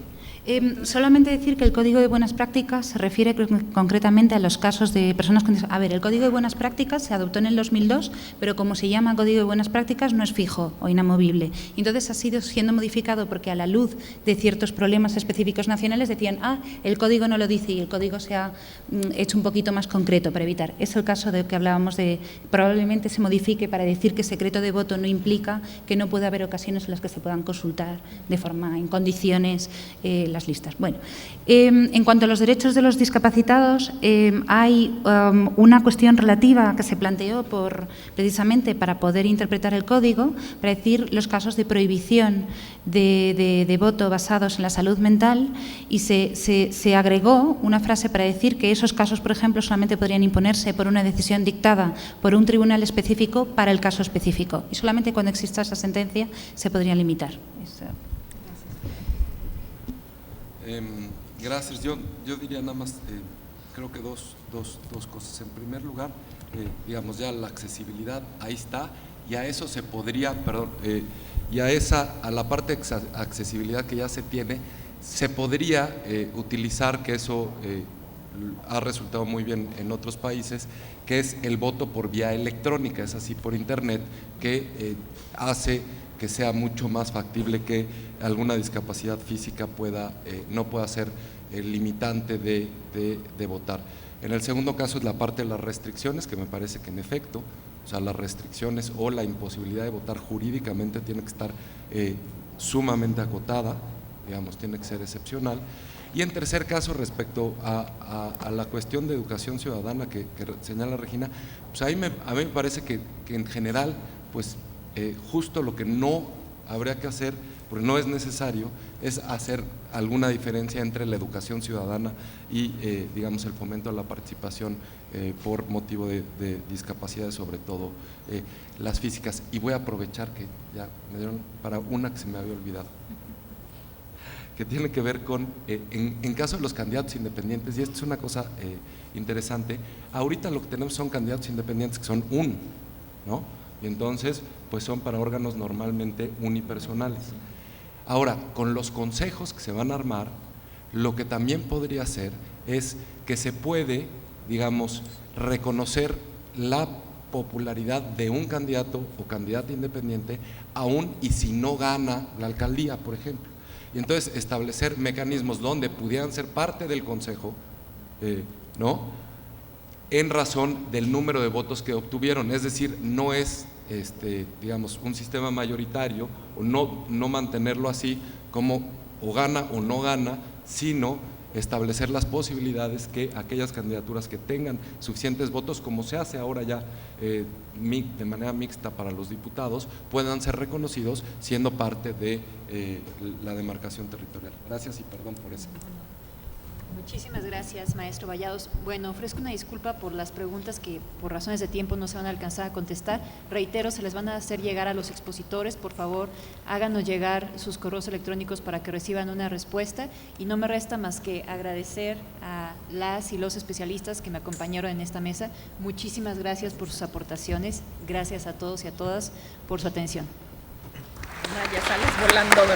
Solamente decir que el Código de Buenas Prácticas se refiere concretamente a los casos de personas con discapacidad. A ver, el Código de Buenas Prácticas se adoptó en el 2002, pero como se llama Código de Buenas Prácticas no es fijo o inamovible. Entonces ha sido siendo modificado porque a la luz de ciertos problemas específicos nacionales decían, el Código no lo dice, y el Código se ha hecho un poquito más concreto para evitar. Es el caso de que hablábamos de, probablemente se modifique para decir que secreto de voto no implica que no pueda haber ocasiones en las que se puedan consultar de forma, en condiciones, las listas. Bueno, en cuanto a los derechos de los discapacitados, hay una cuestión relativa que se planteó precisamente para poder interpretar el código, para decir los casos de prohibición de voto basados en la salud mental, y se agregó una frase para decir que esos casos, por ejemplo, solamente podrían imponerse por una decisión dictada por un tribunal específico para el caso específico, y solamente cuando exista esa sentencia se podría limitar. Gracias. Yo diría nada más, creo que dos cosas. En primer lugar, digamos, ya la accesibilidad, ahí está, y a eso se podría, a la parte de accesibilidad que ya se tiene, se podría utilizar, que eso ha resultado muy bien en otros países, que es el voto por vía electrónica, es así, por internet, que hace que sea mucho más factible que alguna discapacidad física no pueda ser limitante de votar. En el segundo caso es la parte de las restricciones, que me parece que en efecto, o sea, las restricciones o la imposibilidad de votar jurídicamente tiene que estar sumamente acotada, digamos, tiene que ser excepcional. Y en tercer caso, respecto a la cuestión de educación ciudadana que señala Regina, pues a mí me parece que en general, pues justo lo que no habría que hacer, porque no es necesario, es hacer alguna diferencia entre la educación ciudadana y digamos el fomento a la participación por motivo de discapacidades, sobre todo las físicas. Y voy a aprovechar que ya me dieron para una que se me había olvidado, que tiene que ver con, en caso de los candidatos independientes, y esto es una cosa interesante, ahorita lo que tenemos son candidatos independientes que son ¿no? Y entonces pues son para órganos normalmente unipersonales. Ahora, con los consejos que se van a armar, lo que también podría ser es que se puede, digamos, reconocer la popularidad de un candidato o candidata independiente, aún y si no gana la alcaldía, por ejemplo. Y entonces establecer mecanismos donde pudieran ser parte del consejo, ¿no?, en razón del número de votos que obtuvieron. Es decir, no es digamos, un sistema mayoritario, o no mantenerlo así como o gana o no gana, sino establecer las posibilidades que aquellas candidaturas que tengan suficientes votos, como se hace ahora ya de manera mixta para los diputados, puedan ser reconocidos siendo parte de la demarcación territorial. Gracias y perdón por eso. Muchísimas gracias, maestro Vallados. Bueno, ofrezco una disculpa por las preguntas que por razones de tiempo no se van a alcanzar a contestar. Reitero, se les van a hacer llegar a los expositores. Por favor, háganos llegar sus correos electrónicos para que reciban una respuesta. Y no me resta más que agradecer a las y los especialistas que me acompañaron en esta mesa. Muchísimas gracias por sus aportaciones. Gracias a todos y a todas por su atención. Ya sales volando, ¿verdad?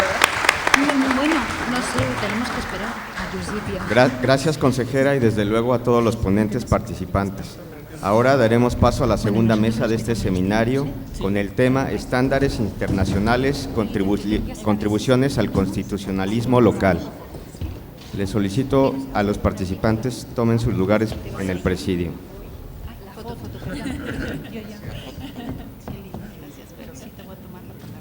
Bueno, no sé, tenemos que esperar a principio. Gracias, consejera, y desde luego a todos los ponentes participantes. Ahora daremos paso a la segunda mesa de este seminario con el tema Estándares Internacionales, contribuciones al constitucionalismo local. Les solicito a los participantes tomen sus lugares en el presidio. La foto. Yo ya. Gracias, pero sí te voy a tomar la palabra.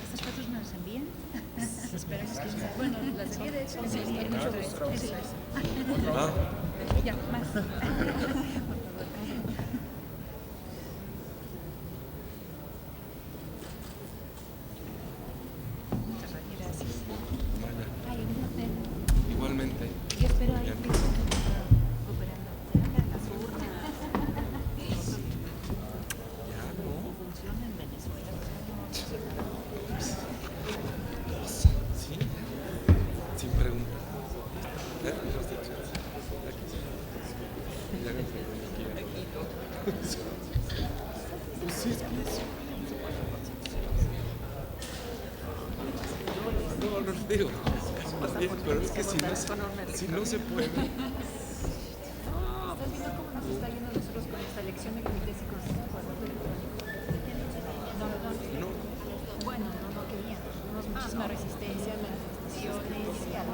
¿Estas fotos me las envían? Esperemos que sí. Bueno, las envíe de hecho. Sí, con mucho gusto. Ya, más. Igualmente. Yo espero ahí. Funciona en Venezuela. Sí, sin pregunta. No, no digo. Pero es que si no se puede. ¿Estás viendo cómo nos está yendo nosotros con esta elección de comités y consejos? No. Bueno, no querían. Tenemos muchísima resistencia, manifestaciones y algo.